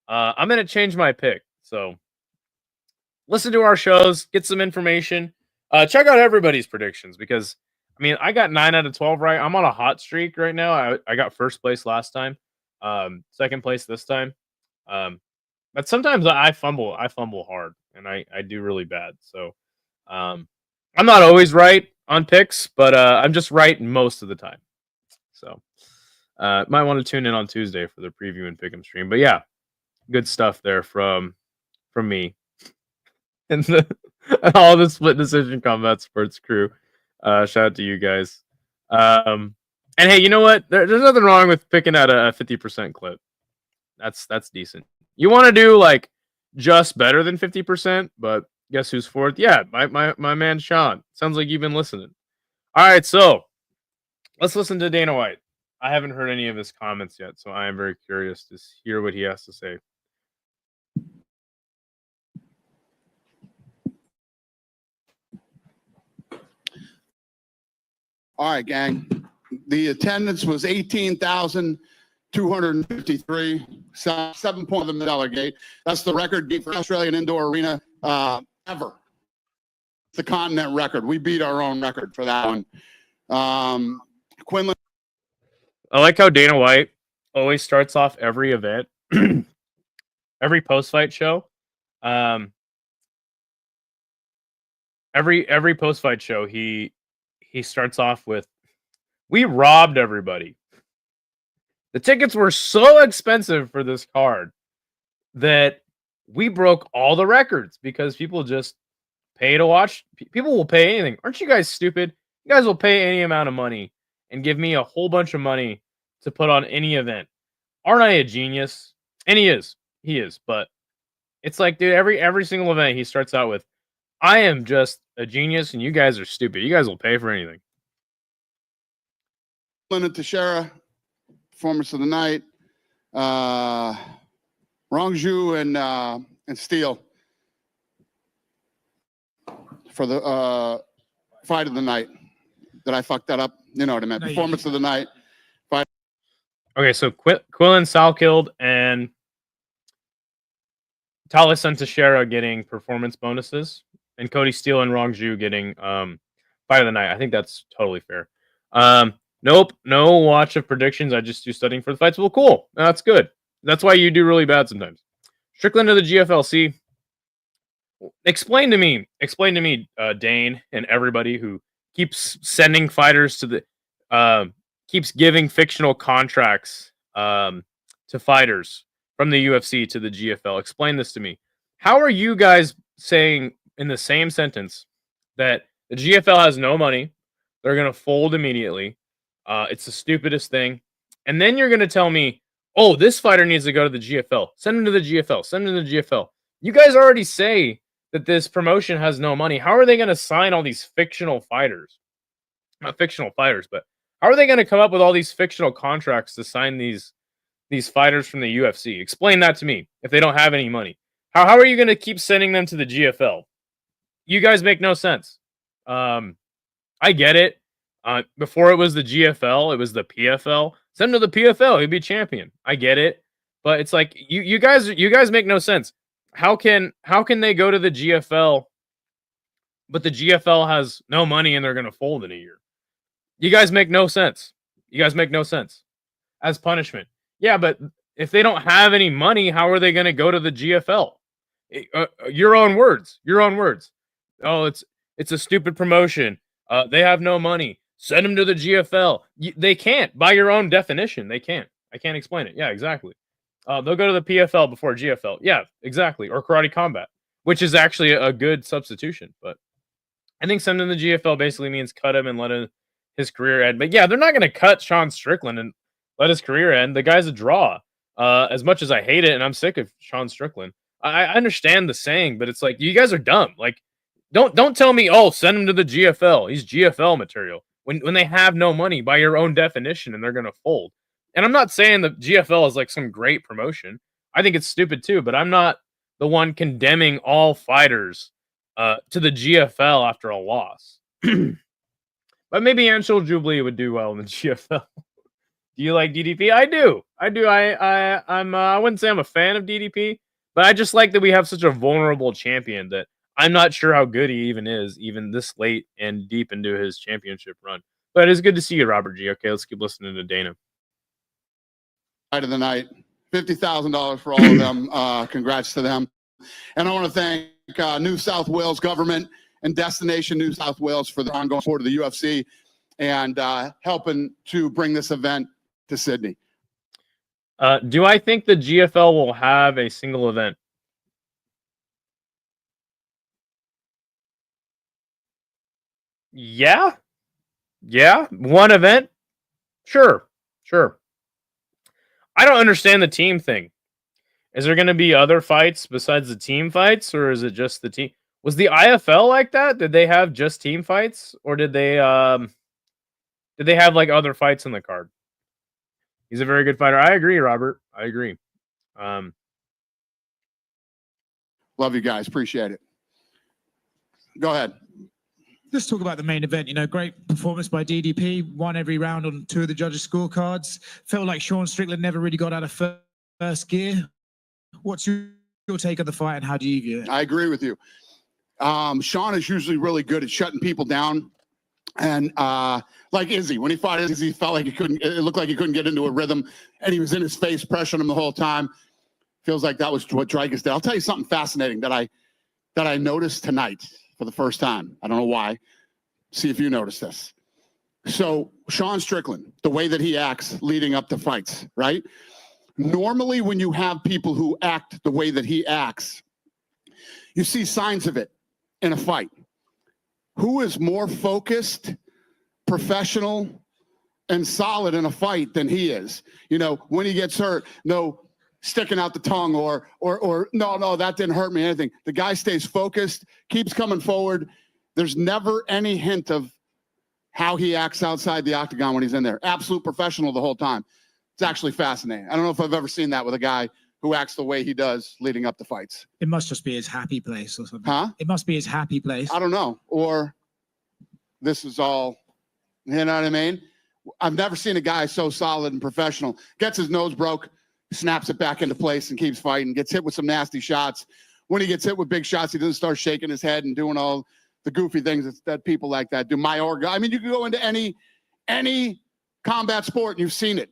I'm gonna change my pick. So listen to our shows, get some information. Check out everybody's predictions because I mean, I got 9 out of 12 right. I'm on a hot streak right now. I got 1st place last time, 2nd place this time. But sometimes I fumble hard, and I do really bad. So I'm not always right on picks, but I'm just right most of the time. So might want to tune in on Tuesday for the preview and pick'em stream. But yeah, good stuff there from me and all the Split Decision Combat Sports crew. Shout out to you guys. And hey, you know what? There's nothing wrong with picking out a 50% clip. That's decent. You want to do like just better than 50%, but guess who's fourth? Yeah, my man Sean. Sounds like you've been listening. All right, so let's listen to Dana White. I haven't heard any of his comments yet, so I am very curious to hear what he has to say. All right, gang. The attendance was 18,253, $7 of the gate. That's the record gate for Australian indoor arena ever. It's the continent record. We beat our own record for that one. Quinlan. I like how Dana White always starts off every event, every post-fight show. Every post-fight show, he starts off with, "We robbed everybody." The tickets were so expensive for this card that we broke all the records because people just pay to watch. People will pay anything. Aren't you guys stupid? You guys will pay any amount of money and give me a whole bunch of money to put on any event. Aren't I a genius? And he is. He is. But it's like, dude, every single event he starts out with, "I am just a genius and you guys are stupid. You guys will pay for anything." And Teixeira, performance of the night. Rongju and Steele for the fight of the night. Did I fuck that up? You know what I meant. Performance of the night. Fight. Okay, so Quillen Salkilled and Taliesin Teixeira getting performance bonuses, and Cody Steele and Rongju getting fight of the night. I think that's totally fair. Nope, no watch of predictions. I just do studying for the fights. Well, cool. That's good. That's why you do really bad sometimes. Strickland to the GFLC. Explain to me, Dane and everybody who keeps sending fighters to the, keeps giving fictional contracts to fighters from the UFC to the GFL. Explain this to me. How are you guys saying in the same sentence that the GFL has no money, they're going to fold immediately, it's the stupidest thing, and then you're going to tell me, "Oh, this fighter needs to go to the GFL. Send him to the GFL. Send him to the GFL." You guys already say that this promotion has no money. How are they going to sign all these fictional fighters? Not fictional fighters, but how are they going to come up with all these fictional contracts to sign these fighters from the UFC? Explain that to me. If they don't have any money, how are you going to keep sending them to the GFL? You guys make no sense. I get it. Before it was the GFL, it was the PFL. Send him to the PFL. He'd be champion. I get it, but it's like you guys make no sense. How can they go to the GFL, but the GFL has no money and they're going to fold in a year? You guys make no sense. You guys make no sense. As punishment, yeah, but if they don't have any money, how are they going to go to the GFL? Your own words. Your own words. Oh, it's a stupid promotion. They have no money. Send them to the GFL. They can't. By your own definition, they can't. I can't explain it. Yeah, exactly. They'll go to the PFL before GFL. Yeah, exactly. Or Karate Combat, which is actually a good substitution. But I think sending the GFL basically means cut him and let his career end. But yeah, they're not going to cut Sean Strickland and let his career end. The guy's a draw. As much as I hate it and I'm sick of Sean Strickland, I understand the saying, but it's like, you guys are dumb. Like, don't tell me, "Oh, send him to the GFL. He's GFL material." When they have no money by your own definition and they're going to fold. And I'm not saying the GFL is like some great promotion. I think it's stupid too, but I'm not the one condemning all fighters to the GFL after a loss. But maybe Angel Jubilee would do well in the GFL. Do you like DDP? I do. I wouldn't say I'm a fan of DDP, but I just like that we have such a vulnerable champion that I'm not sure how good he even is, even this late and deep into his championship run. But it's good to see you, Robert G. Okay, let's keep listening to Dana. Fight of the night, $50,000 for all of them. Congrats to them. And I want to thank New South Wales government and Destination New South Wales for the ongoing support of the UFC and helping to bring this event to Sydney. Do I think the GFL will have a single event? Yeah. One event? Sure. I don't understand the team thing. Is there going to be other fights besides the team fights, or is it just the team? Was the IFL like that? Did they have just team fights, or did they have like other fights in the card? He's a very good fighter. I agree, Robert. I agree. Um, Love you guys. Appreciate it. Go ahead. Let's talk about the main event. Great performance by DDP. Won every round on 2 of the judges' scorecards. Felt like Sean Strickland never really got out of first gear. What's your take on the fight, and how do you view it? I agree with you. Sean is usually really good at shutting people down. And like Izzy, when he fought Izzy, he felt like it looked like he couldn't get into a rhythm, and he was in his face, pressuring him the whole time. Feels like that was what Dricus did. I'll tell you something fascinating that I noticed tonight for the first time. I don't know why. See if you notice this. So Sean Strickland, the way that he acts leading up to fights, right? Normally when you have people who act the way that he acts, you see signs of it in a fight. Who is more focused, professional, and solid in a fight than he is? When he gets hurt, no sticking out the tongue or no, that didn't hurt me, anything. The guy stays focused, keeps coming forward. There's never any hint of how he acts outside the octagon when he's in there. Absolute professional the whole time. It's actually fascinating. I don't know if I've ever seen that with a guy who acts the way he does leading up to fights. It must just be his happy place or something. Huh? It must be his happy place. I don't know. Or this is all, you know what I mean? I've never seen a guy so solid and professional. Gets his nose broke, snaps it back into place and keeps fighting. Gets hit with some nasty shots. When he gets hit with big shots, he doesn't start shaking his head and doing all the goofy things that people like that do. I mean, you can go into any combat sport and you've seen it.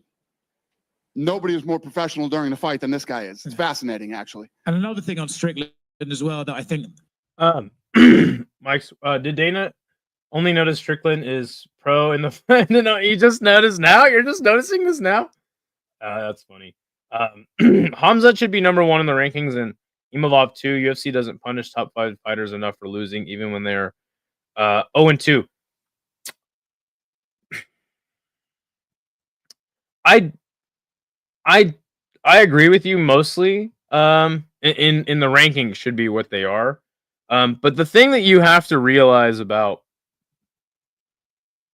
Nobody is more professional during the fight than this guy is. It's fascinating, actually. And another thing on Strickland as well that I think... Mike, did Dana only notice Strickland is pro in the... No, you just noticed now? You're just noticing this now? That's funny. Hamzat should be number 1 in the rankings, and Imavov 2. UFC doesn't punish top 5 fighters enough for losing, even when they're 0-2. I agree with you mostly. In the rankings should be what they are. But the thing that you have to realize about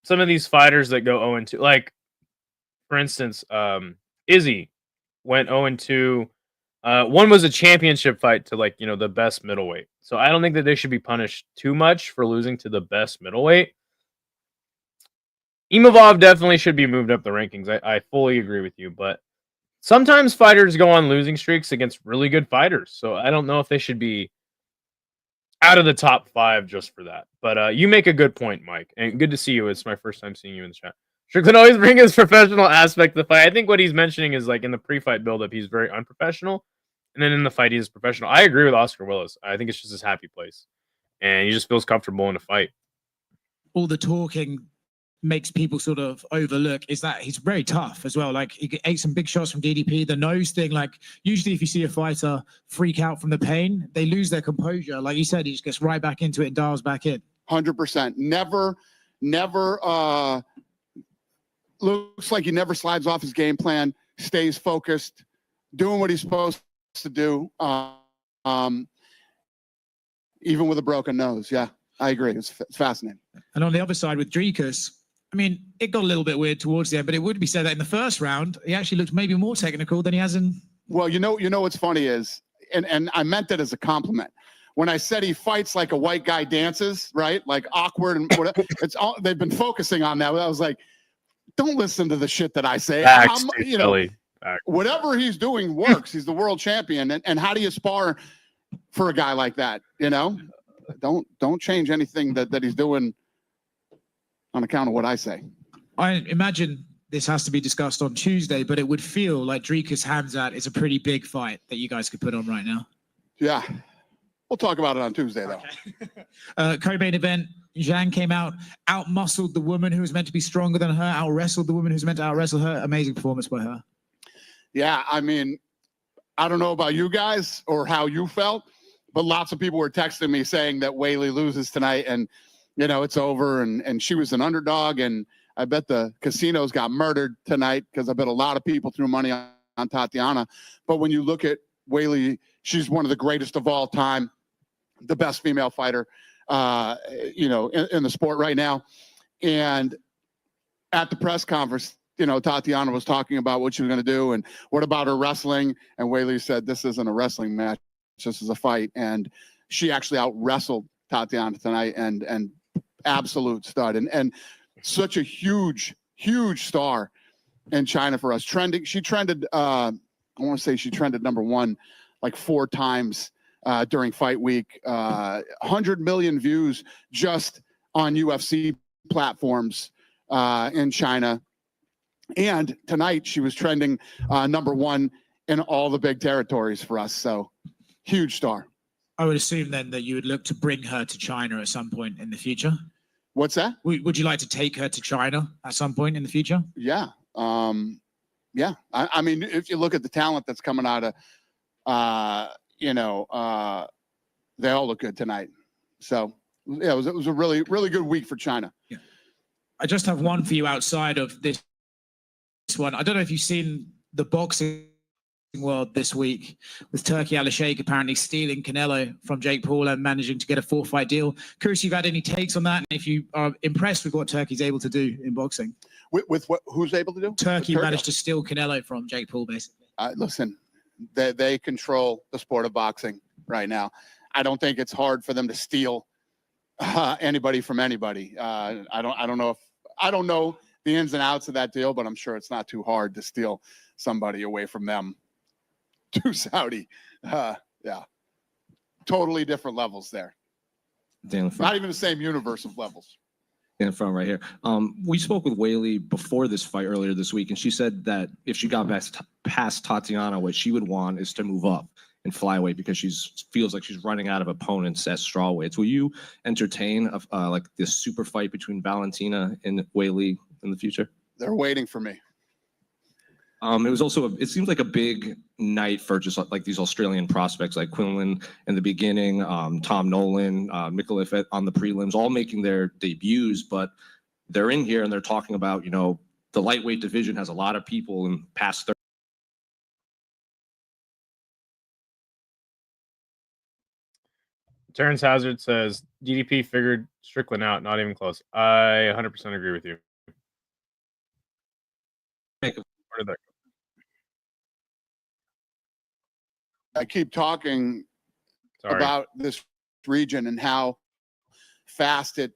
some of these fighters that go 0-2, like for instance, Izzy went 0-2. One was a championship fight to the best middleweight. So I don't think that they should be punished too much for losing to the best middleweight. Imavov definitely should be moved up the rankings. I fully agree with you, but sometimes fighters go on losing streaks against really good fighters. So I don't know if they should be out of the top 5 just for that. But you make a good point, Mike. And good to see you. It's my first time seeing you in the chat. Strickland always bring his professional aspect to the fight. I think what he's mentioning is in the pre-fight buildup, he's very unprofessional. And then in the fight, he's professional. I agree with Oscar Willis. I think it's just his happy place. And he just feels comfortable in a fight. All the talking makes people sort of overlook is that he's very tough as well. He ate some big shots from DDP. The nose thing, usually if you see a fighter freak out from the pain, they lose their composure. Like you said, he just gets right back into it and dials back in. 100%. Never looks like he never slides off his game plan, stays focused, doing what he's supposed to do, even with a broken nose. Yeah, I agree. It's fascinating. And on the other side with Dricus, I mean, it got a little bit weird towards the end, but it would be said that in the first round, he actually looked maybe more technical than he has in... Well, you know what's funny is, and I meant that as a compliment. When I said he fights like a white guy dances, right? Like awkward and whatever. They've been focusing on that. I was like, don't listen to the shit that I say. Whatever he's doing works. He's the world champion. And how do you spar for a guy like that? Don't change anything that he's doing on account of what I say. I imagine this has to be discussed on Tuesday, but it would feel like Dricus Hamzat is a pretty big fight that you guys could put on right now. Yeah. We'll talk about it on Tuesday, though. Okay. Co-main event, Zhang came out-muscled the woman who was meant to be stronger than her, out-wrestled the woman who's meant to out-wrestle her. Amazing performance by her. Yeah, I mean, I don't know about you guys or how you felt, but lots of people were texting me saying that Weili loses tonight and, it's over. And she was an underdog. And I bet the casinos got murdered tonight because I bet a lot of people threw money on Tatiana. But when you look at Weili, she's one of the greatest of all time, the best female fighter, in the sport right now. And at the press conference, Tatiana was talking about what she was going to do and what about her wrestling. And Weili said, this isn't a wrestling match. This is a fight. And she actually out wrestled Tatiana tonight and absolute stud. And such a huge star in China for us. She trended, I want to say she trended #1 like 4 times during fight week. 100 million views just on UFC platforms in China. And tonight she was trending #1 in all the big territories for us. So huge star. I would assume then that you would look to bring her to China at some point in the future. What's that? Would you like to take her to China at some point in the future? Yeah. Yeah. I mean, if you look at the talent that's coming out of, they all look good tonight. So yeah, it was a really, really good week for China. Yeah. I just have one for you outside of this one. I don't know if you've seen the boxing world this week with Turkey Al-Sheikh apparently stealing Canelo from Jake Paul and managing to get a 4-fight deal. Curious if you've had any takes on that and if you are impressed with what Turkey's able to do in boxing. With what? Who's able to do? Turkey managed to steal Canelo from Jake Paul, basically. Listen, they control the sport of boxing right now. I don't think it's hard for them to steal anybody from anybody. I don't know the ins and outs of that deal, but I'm sure it's not too hard to steal somebody away from them to Saudi. Yeah, totally different levels there. Not even the same universe of levels. In front right here. We spoke with Weili before this fight earlier this week, and she said that if she got past Tatiana, what she would want is to move up in flyweight because she feels like she's running out of opponents at strawweights. Will you entertain like this super fight between Valentina and Weili in the future? They're waiting for me. It was also it seems like a big night for just like these Australian prospects like Quinlan in the beginning, Tom Nolan, Mikulev on the prelims, all making their debuts, but they're in here and they're talking about, the lightweight division has a lot of people in past 30. Terrence Hazard says DDP figured Strickland out, not even close. I 100% agree with you. Where did that go? I keep talking about this region and how fast it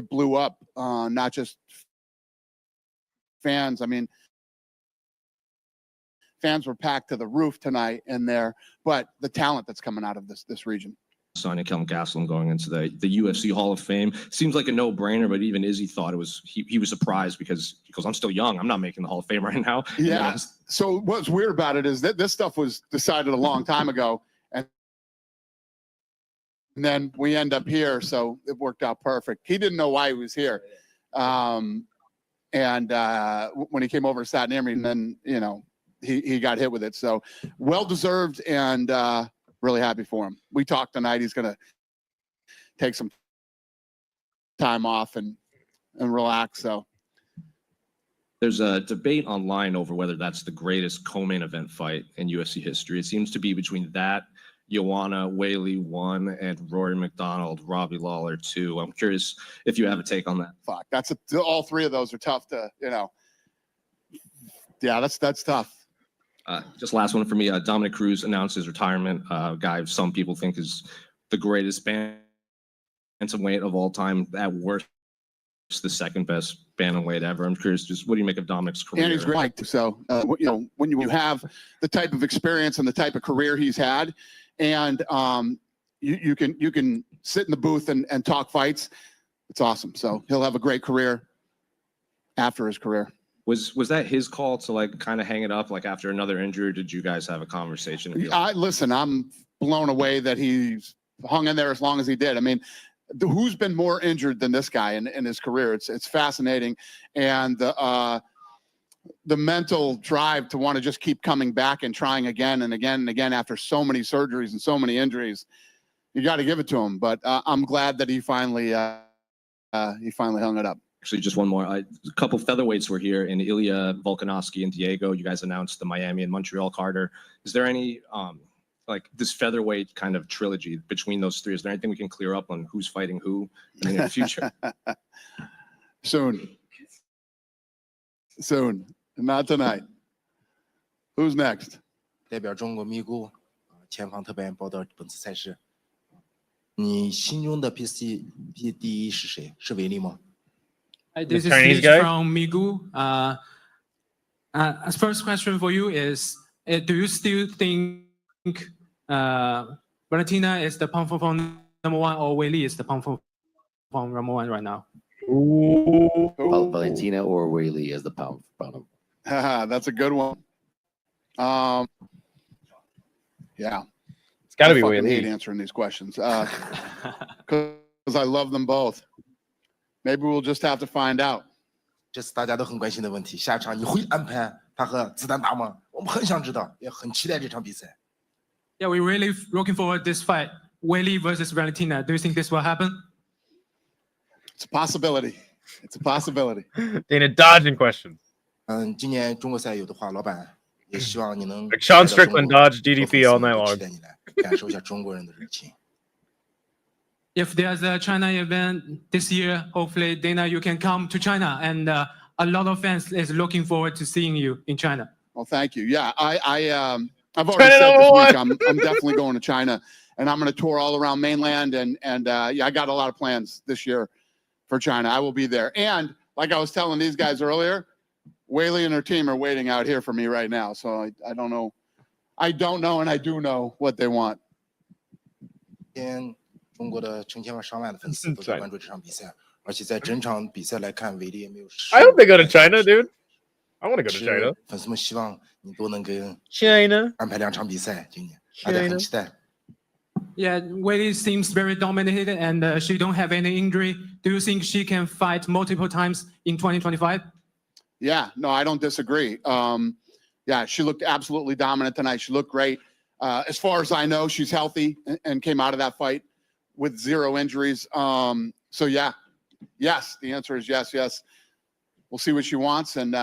blew up. Not just fans. I mean, fans were packed to the roof tonight in there, but the talent that's coming out of this region. Sonia Kelm-Gastelum going into the UFC Hall of Fame seems like a no-brainer, but even Izzy thought it was. He was surprised because he goes, "I'm still young. I'm not making the Hall of Fame right now." Yeah. So what's weird about it is that this stuff was decided a long time ago, and then we end up here, so it worked out perfect. He didn't know why he was here, and when he came over and sat near me, and then he got hit with it. So well deserved and. Really happy for him. We talked tonight. He's going to take some time off and relax. So there's a debate online over whether that's the greatest co-main event fight in UFC history. It seems to be between that, Joanna Weili 1, and Rory McDonald, Robbie Lawler 2. I'm curious if you have a take on that. Fuck, all three of those are tough to, Yeah, that's tough. Just last one for me. Dominic Cruz announced his retirement. Guy some people think is the greatest bantamweight of all time. At worst, the second best bantamweight ever. I'm curious, just what do you make of Dominic's career? And he's great. So, when you have the type of experience and the type of career he's had, and you can sit in the booth and talk fights, it's awesome. So he'll have a great career after his career. Was that his call to like kind of hang it up like after another injury? Or did you guys have a conversation? Listen, I'm blown away that he's hung in there as long as he did. I mean, who's been more injured than this guy in his career? It's fascinating, and the mental drive to want to just keep coming back and trying again and again and again after so many surgeries and so many injuries. You got to give it to him. But I'm glad that he finally hung it up. Actually, just one more. A couple featherweights were here in Ilya Volkanovski and Diego. You guys announced the Miami and Montreal Carter. Is there any like this featherweight kind of trilogy between those three? Is there anything we can clear up on who's fighting who in the near future? Soon. Not tonight. Who's next? 代表中国咪咕前方特派员报道本次赛事。你心中的 PCP 第一是谁？是维利吗？ This is Chinese Lee guy? from Migu. First question for you is, do you still think Valentina is the pound for pound number one, or Weili is the pound for pound number one right now? Ooh. Valentina or Weili as the pound for pound. That's a good one. Yeah. It's got to I be fucking hate Weili. answering these questions because I love them both. Maybe we'll just have to find out. 这是大家都很关心的问题。下一场你会安排他和子弹打吗？我们很想知道，也很期待这场比赛。 Yeah, we're really looking forward to this fight. Weili versus Valentina. Do you think this will happen? It's a possibility. It's a possibility. Dana dodging questions. 今年中国赛有的话，老板也希望你能 Like Sean 来到中国 Strickland dodged 做 DDP 粉丝 all night 都期 long. 待你来感受一下中国人的热情。 If there's a China event this year, hopefully, Dana, you can come to China, and a lot of fans is looking forward to seeing you in China. Well, thank you. Yeah, I've already China said number this one. week I'm definitely going to China, and I'm going to tour all around mainland, and yeah, I got a lot of plans this year for China. I will be there, and like I was telling these guys earlier, Weili and her team are waiting out here for me right now. So I don't know, and I do know what they want. 今天中国的成千上万的粉丝都在关注这场比赛，而且在整场比赛来看，维利也没有失误。 I hope they go to China, dude. I want to go to 是 China. 粉丝们希望你都能给 China. 安排2场比赛，今年大家很期待。 Yeah, Weili seems very dominated, and she don't have any injury. Do you think she can fight multiple times in 2025? Yeah, no, I don't disagree. Yeah, she looked absolutely dominant tonight. She looked great. As far as I know, she's healthy and came out of that fight with 0 injuries. So yeah, yes, the answer is yes. We'll see what she wants. And,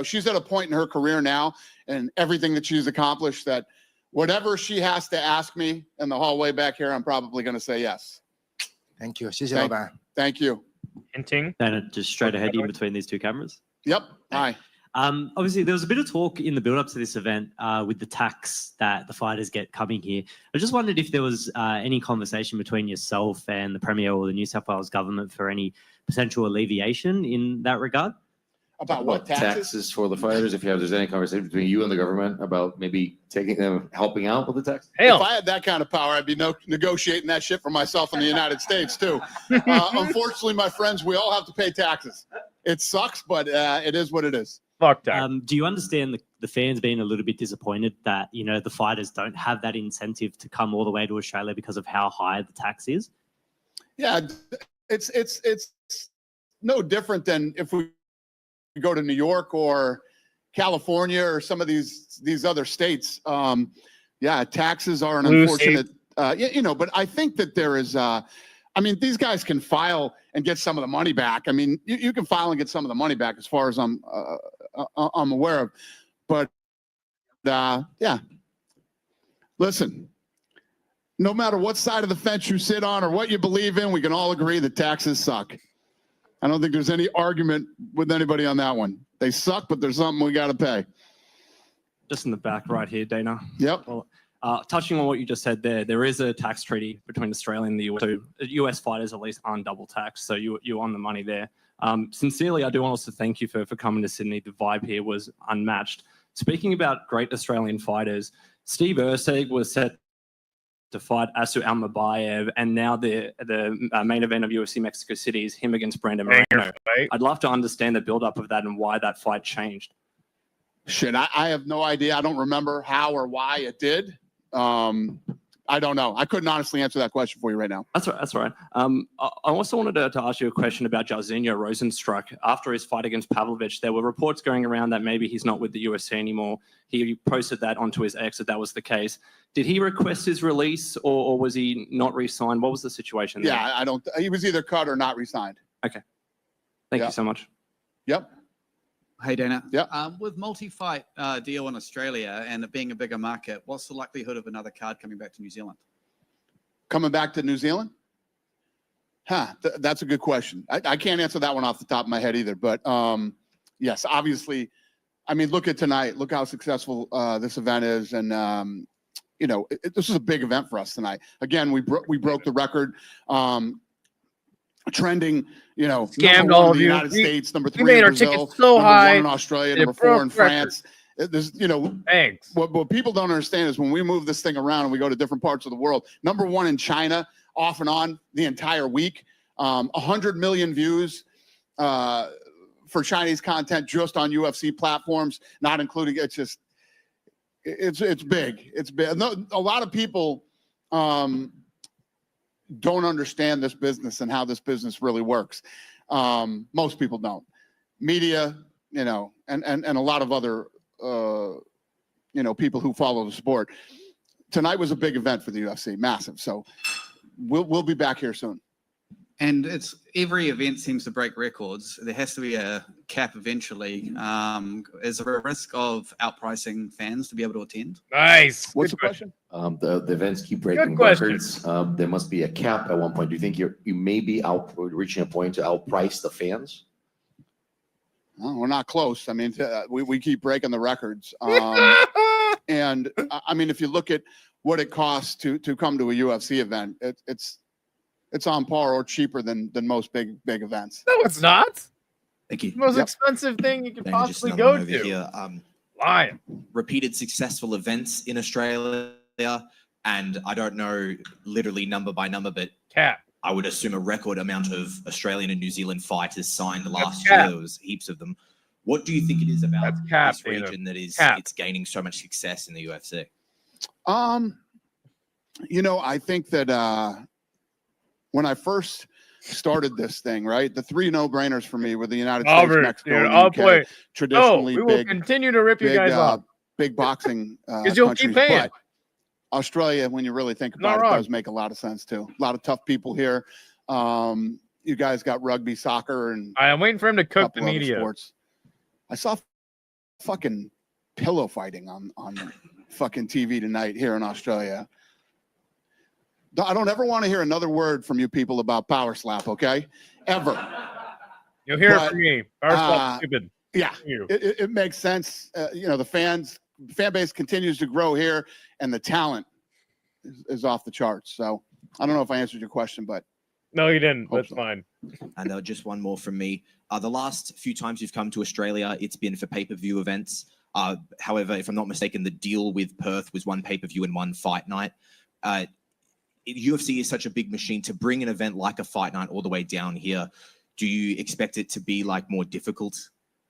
she's at a point in her career now and everything that she's accomplished that whatever she has to ask me in the hallway back here, I'm probably going to say yes. Thank you，谢谢老板。 Thank you. Hinting. And just straight ahead in between these two cameras. Yep. Hi. Obviously, there was a bit of talk in the build-up to this event with the tax that the fighters get coming here. I just wondered if there was any conversation between yourself and the Premier or the New South Wales government for any potential alleviation in that regard. About what? Taxes? for the fighters? If there's any conversation between you and the government about maybe taking them, helping out with the tax? If Hell. I had that kind of power, I'd be negotiating that shit for myself in the United States too. Unfortunately, my friends, we all have to pay taxes. It sucks, but it is what it is. Fuck that. Do you understand the fans being a little bit disappointed that, the fighters don't have that incentive to come all the way to Australia because of how high the tax is? Yeah, it's no different than if we go to New York or California or some of these other states. Yeah, taxes are an unfortunate, but I think that there is, these guys can file and get some of the money back. I mean, you can file and get some of the money back as far as I'm aware of. But yeah, listen, no matter what side of the fence you sit on or what you believe in, we can all agree that taxes suck. I don't think there's any argument with anybody on that one. They suck, but there's something we got to pay. Just in the back right here, Dana. Yep. Well, touching on what you just said there is a tax treaty between Australia and the US. So US fighters at least aren't double taxed, so you're on the money there. Sincerely, I do want to thank you for coming to Sydney. The vibe here was unmatched. Speaking about great Australian fighters, Steve Erceg was set to fight Asu Almabayev, and now the main event of UFC Mexico City is him against Brandon Moreno. Right? I'd love to understand the build-up of that and why that fight changed. Shit, I have no idea. I don't remember how or why it did. I don't know. I couldn't honestly answer that question for you right now. That's right. I also wanted to ask you a question about Jairzinho Rozenstruik. After his fight against Pavlovich, there were reports going around that maybe he's not with the UFC anymore. He posted that onto his ex that was the case. Did he request his release or was he not re-signed? What was the situation there? Yeah, he was either cut or not re-signed. Okay. Thank you so much. Yep. Hey, Dana. Yeah. With multi-fight deal in Australia and it being a bigger market, what's the likelihood of another card coming back to New Zealand? Coming back to New Zealand? That's a good question. I can't answer that one off the top of my head either. But yes, obviously, I mean, look at tonight. Look how successful this event is, and this is a big event for us tonight. Again, we broke the record. Trending, Scammed number all one in of the you. United States, number We 3 made in our Brazil, tickets so number high, 1 in Australia, and it number 4 in broke records. France. There's, Thanks. what people don't understand is when we move this thing around and we go to different parts of the world, number 1 in China, off and on the entire week, 100 million views for Chinese content just on UFC platforms, not including, it's big. It's big. A lot of people don't understand this business and how this business really works. Most people don't. Media, and a lot of other, people who follow the sport. Tonight was a big event for the UFC, massive. So we'll be back here soon. And it's every event seems to break records. There has to be a cap eventually. Is there a risk of outpricing fans to be able to attend? Nice. What's the question? The events keep breaking question. records. There must be a cap at one point. Do you think you may be reaching a point to outprice the fans? Well, we're not close. I mean, we keep breaking the records. And I mean, if you look at what it costs to come to a UFC event, it's on par or cheaper than most big events. No, it's not. Thank you. It's the most expensive thing you could Dana, just possibly another go one over to. here. Lying. Repeated successful events in Australia, and I don't know literally number by number, but Cap. I would assume a record amount of Australian and New Zealand fighters signed last cap. year. There was heaps of them. What do you think it is about That's cap, this Dana. region that is Cap. it's gaining so much success in the UFC? I think that when I first started this thing, right, the 3 no-brainers for me were the United States, Mexico, dude, and I'll the UK. play. Traditionally We will big, continue to rip you guys off. big boxing Because you'll keep countries. paying. But Australia, when you really think Not about it, wrong. does make a lot of sense too. A lot of tough people here. You guys got rugby, soccer, and I am waiting for him to cook the couple other media. sports. I saw fucking pillow fighting on fucking TV tonight here in Australia. I don't ever want to hear another word from you people about power slap, okay? Ever. You'll hear But, it from me. Power slap's stupid. Yeah, You. it makes sense. The fan base continues to grow here, and the talent is off the charts. So I don't know if I answered your question, but No, you didn't. Hope That's so. fine. And just one more from me. The last few times you've come to Australia, it's been for pay-per-view events. However, if I'm not mistaken, the deal with Perth was 1 pay-per-view and 1 fight night. UFC is such a big machine to bring an event like a fight night all the way down here. Do you expect it to be like more difficult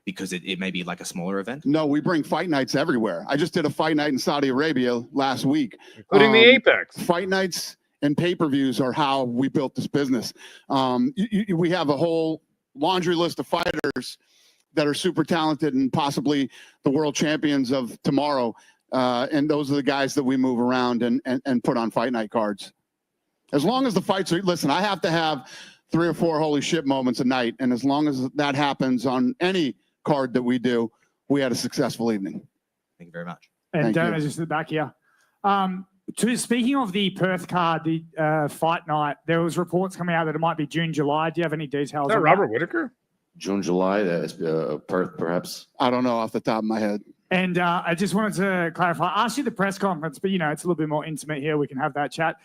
because it may be like a smaller event? no, we bring fight nights everywhere. I just did a fight night in Saudi Arabia last week. Including the Apex. Fight nights and pay-per-views are how we built this business. We have a whole laundry list of fighters that are super talented and possibly the world champions of tomorrow. And those are the guys that we move around and put on fight night cards. As long as the fights are, listen, I have to have 3 or 4 holy shit moments a night. And as long as that happens on any card that we do, we had a successful evening. Thank you very much. And Thank Dana's you. just at the back here. Speaking of the Perth card, the fight night, there was reports coming out that it might be June, July. Do you have any details? Is that on Robert Whitaker? June, July, that is Perth, perhaps. I don't know off the top of my head. And I just wanted to clarify. I asked you the press conference, but it's a little bit more intimate here. We can have that chat.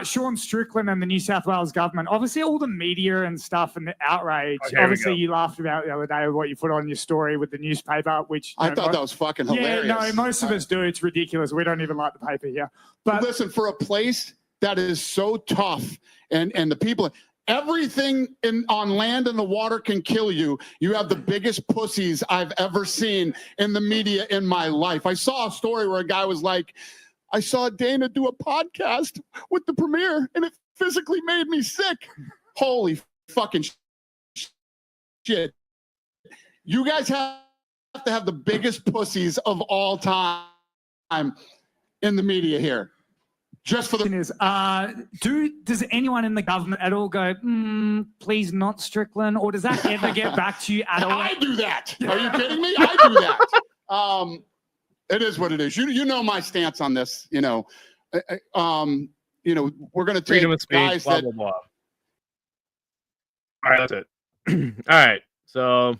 Sean Strickland and the New South Wales government, obviously all the media and stuff and the outrage. Oh, here we obviously, go. you laughed about the other day with what you put on your story with the newspaper, which I thought that was fucking hilarious. Yeah, no, most of us do. It's ridiculous. We don't even like the paper here. But listen, for a place that is so tough and the people, everything on land and the water can kill you. You have the biggest pussies I've ever seen in the media in my life. I saw a story where a guy was like, I saw Dana do a podcast with the Premier and it physically made me sick. Holy fucking shit. You guys have to have the biggest pussies of all time in the media here. Just for the is, does anyone in the government at all go, please not Strickland, or does that ever get back to you at all? I do that. Are you kidding me? I do that. It is what it is. You know my stance on this. You know, we're going to take Freedom of speech, guys blah, that. blah, blah. All right, that's it. All right. So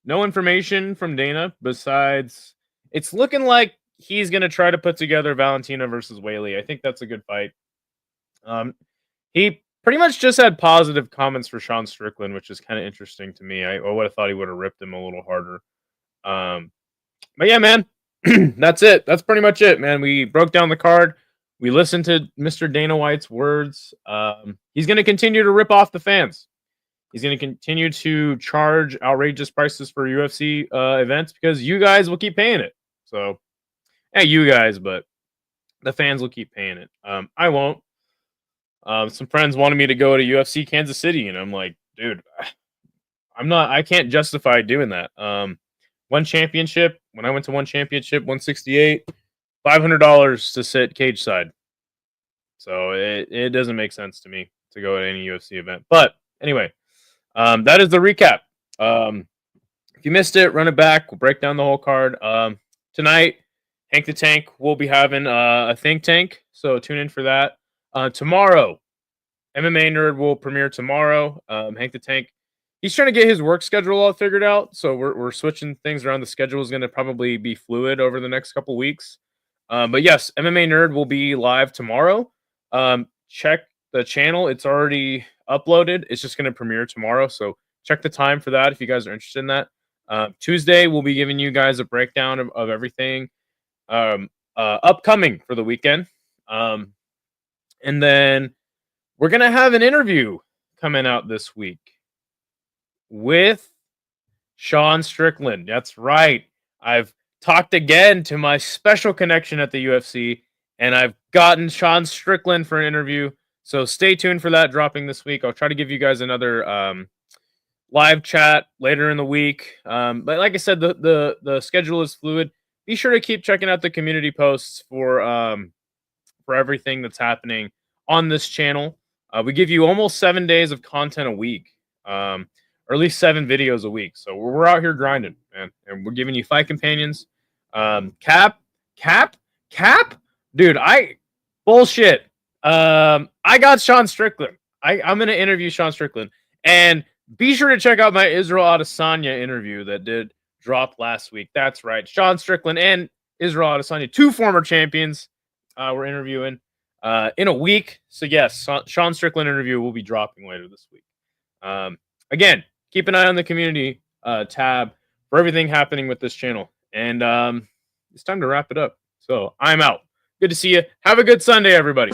no information from Dana besides it's looking like he's going to try to put together Valentina versus Whaley. I think that's a good fight. He pretty much just had positive comments for Sean Strickland, which is kind of interesting to me. I would have thought he would have ripped him a little harder. But yeah, man, that's it. That's pretty much it, man. We broke down the card. We listened to Mr. Dana White's words. He's going to continue to rip off the fans. He's going to continue to charge outrageous prices for UFC events because you guys will keep paying it. So, yeah, you guys, but the fans will keep paying it. I won't. Some friends wanted me to go to UFC Kansas City, and I'm like, dude, I can't justify doing that. One championship, when I went to one championship, 168, $500 to sit cage side. So it doesn't make sense to me to go to any UFC event. But anyway, that is the recap. If you missed it, run it back. We'll break down the whole card. Tonight, Hank the Tank will be having a think tank, so tune in for that. Tomorrow, MMA Nerd will premiere tomorrow. Hank the Tank, he's trying to get his work schedule all figured out, so we're switching things around. The schedule is going to probably be fluid over the next couple weeks. But yes, MMA Nerd will be live tomorrow. Check the channel. It's already uploaded. It's just going to premiere tomorrow, so check the time for that if you guys are interested in that. Tuesday, we'll be giving you guys a breakdown of everything upcoming for the weekend. And then we're going to have an interview coming out this week with Sean Strickland. That's right. I've talked again to my special connection at the UFC, and I've gotten Sean Strickland for an interview. So stay tuned for that dropping this week. I'll try to give you guys another live chat later in the week. But like I said, the schedule is fluid. Be sure to keep checking out the community posts for everything that's happening on this channel. We give you almost 7 days of content a week, or at least 7 videos a week. So we're out here grinding, man, and we're giving you fight companions. Cap, dude, bullshit. I got Sean Strickland. I'm gonna interview Sean Strickland, and be sure to check out my Israel Adesanya interview that did drop last week. That's right, Sean Strickland and Israel Adesanya, 2 former champions, we're interviewing in a week. So yes, Sean Strickland interview will be dropping later this week. Again, keep an eye on the community tab for everything happening with this channel. And it's time to wrap it up. So I'm out. Good to see you. Have a good Sunday, everybody.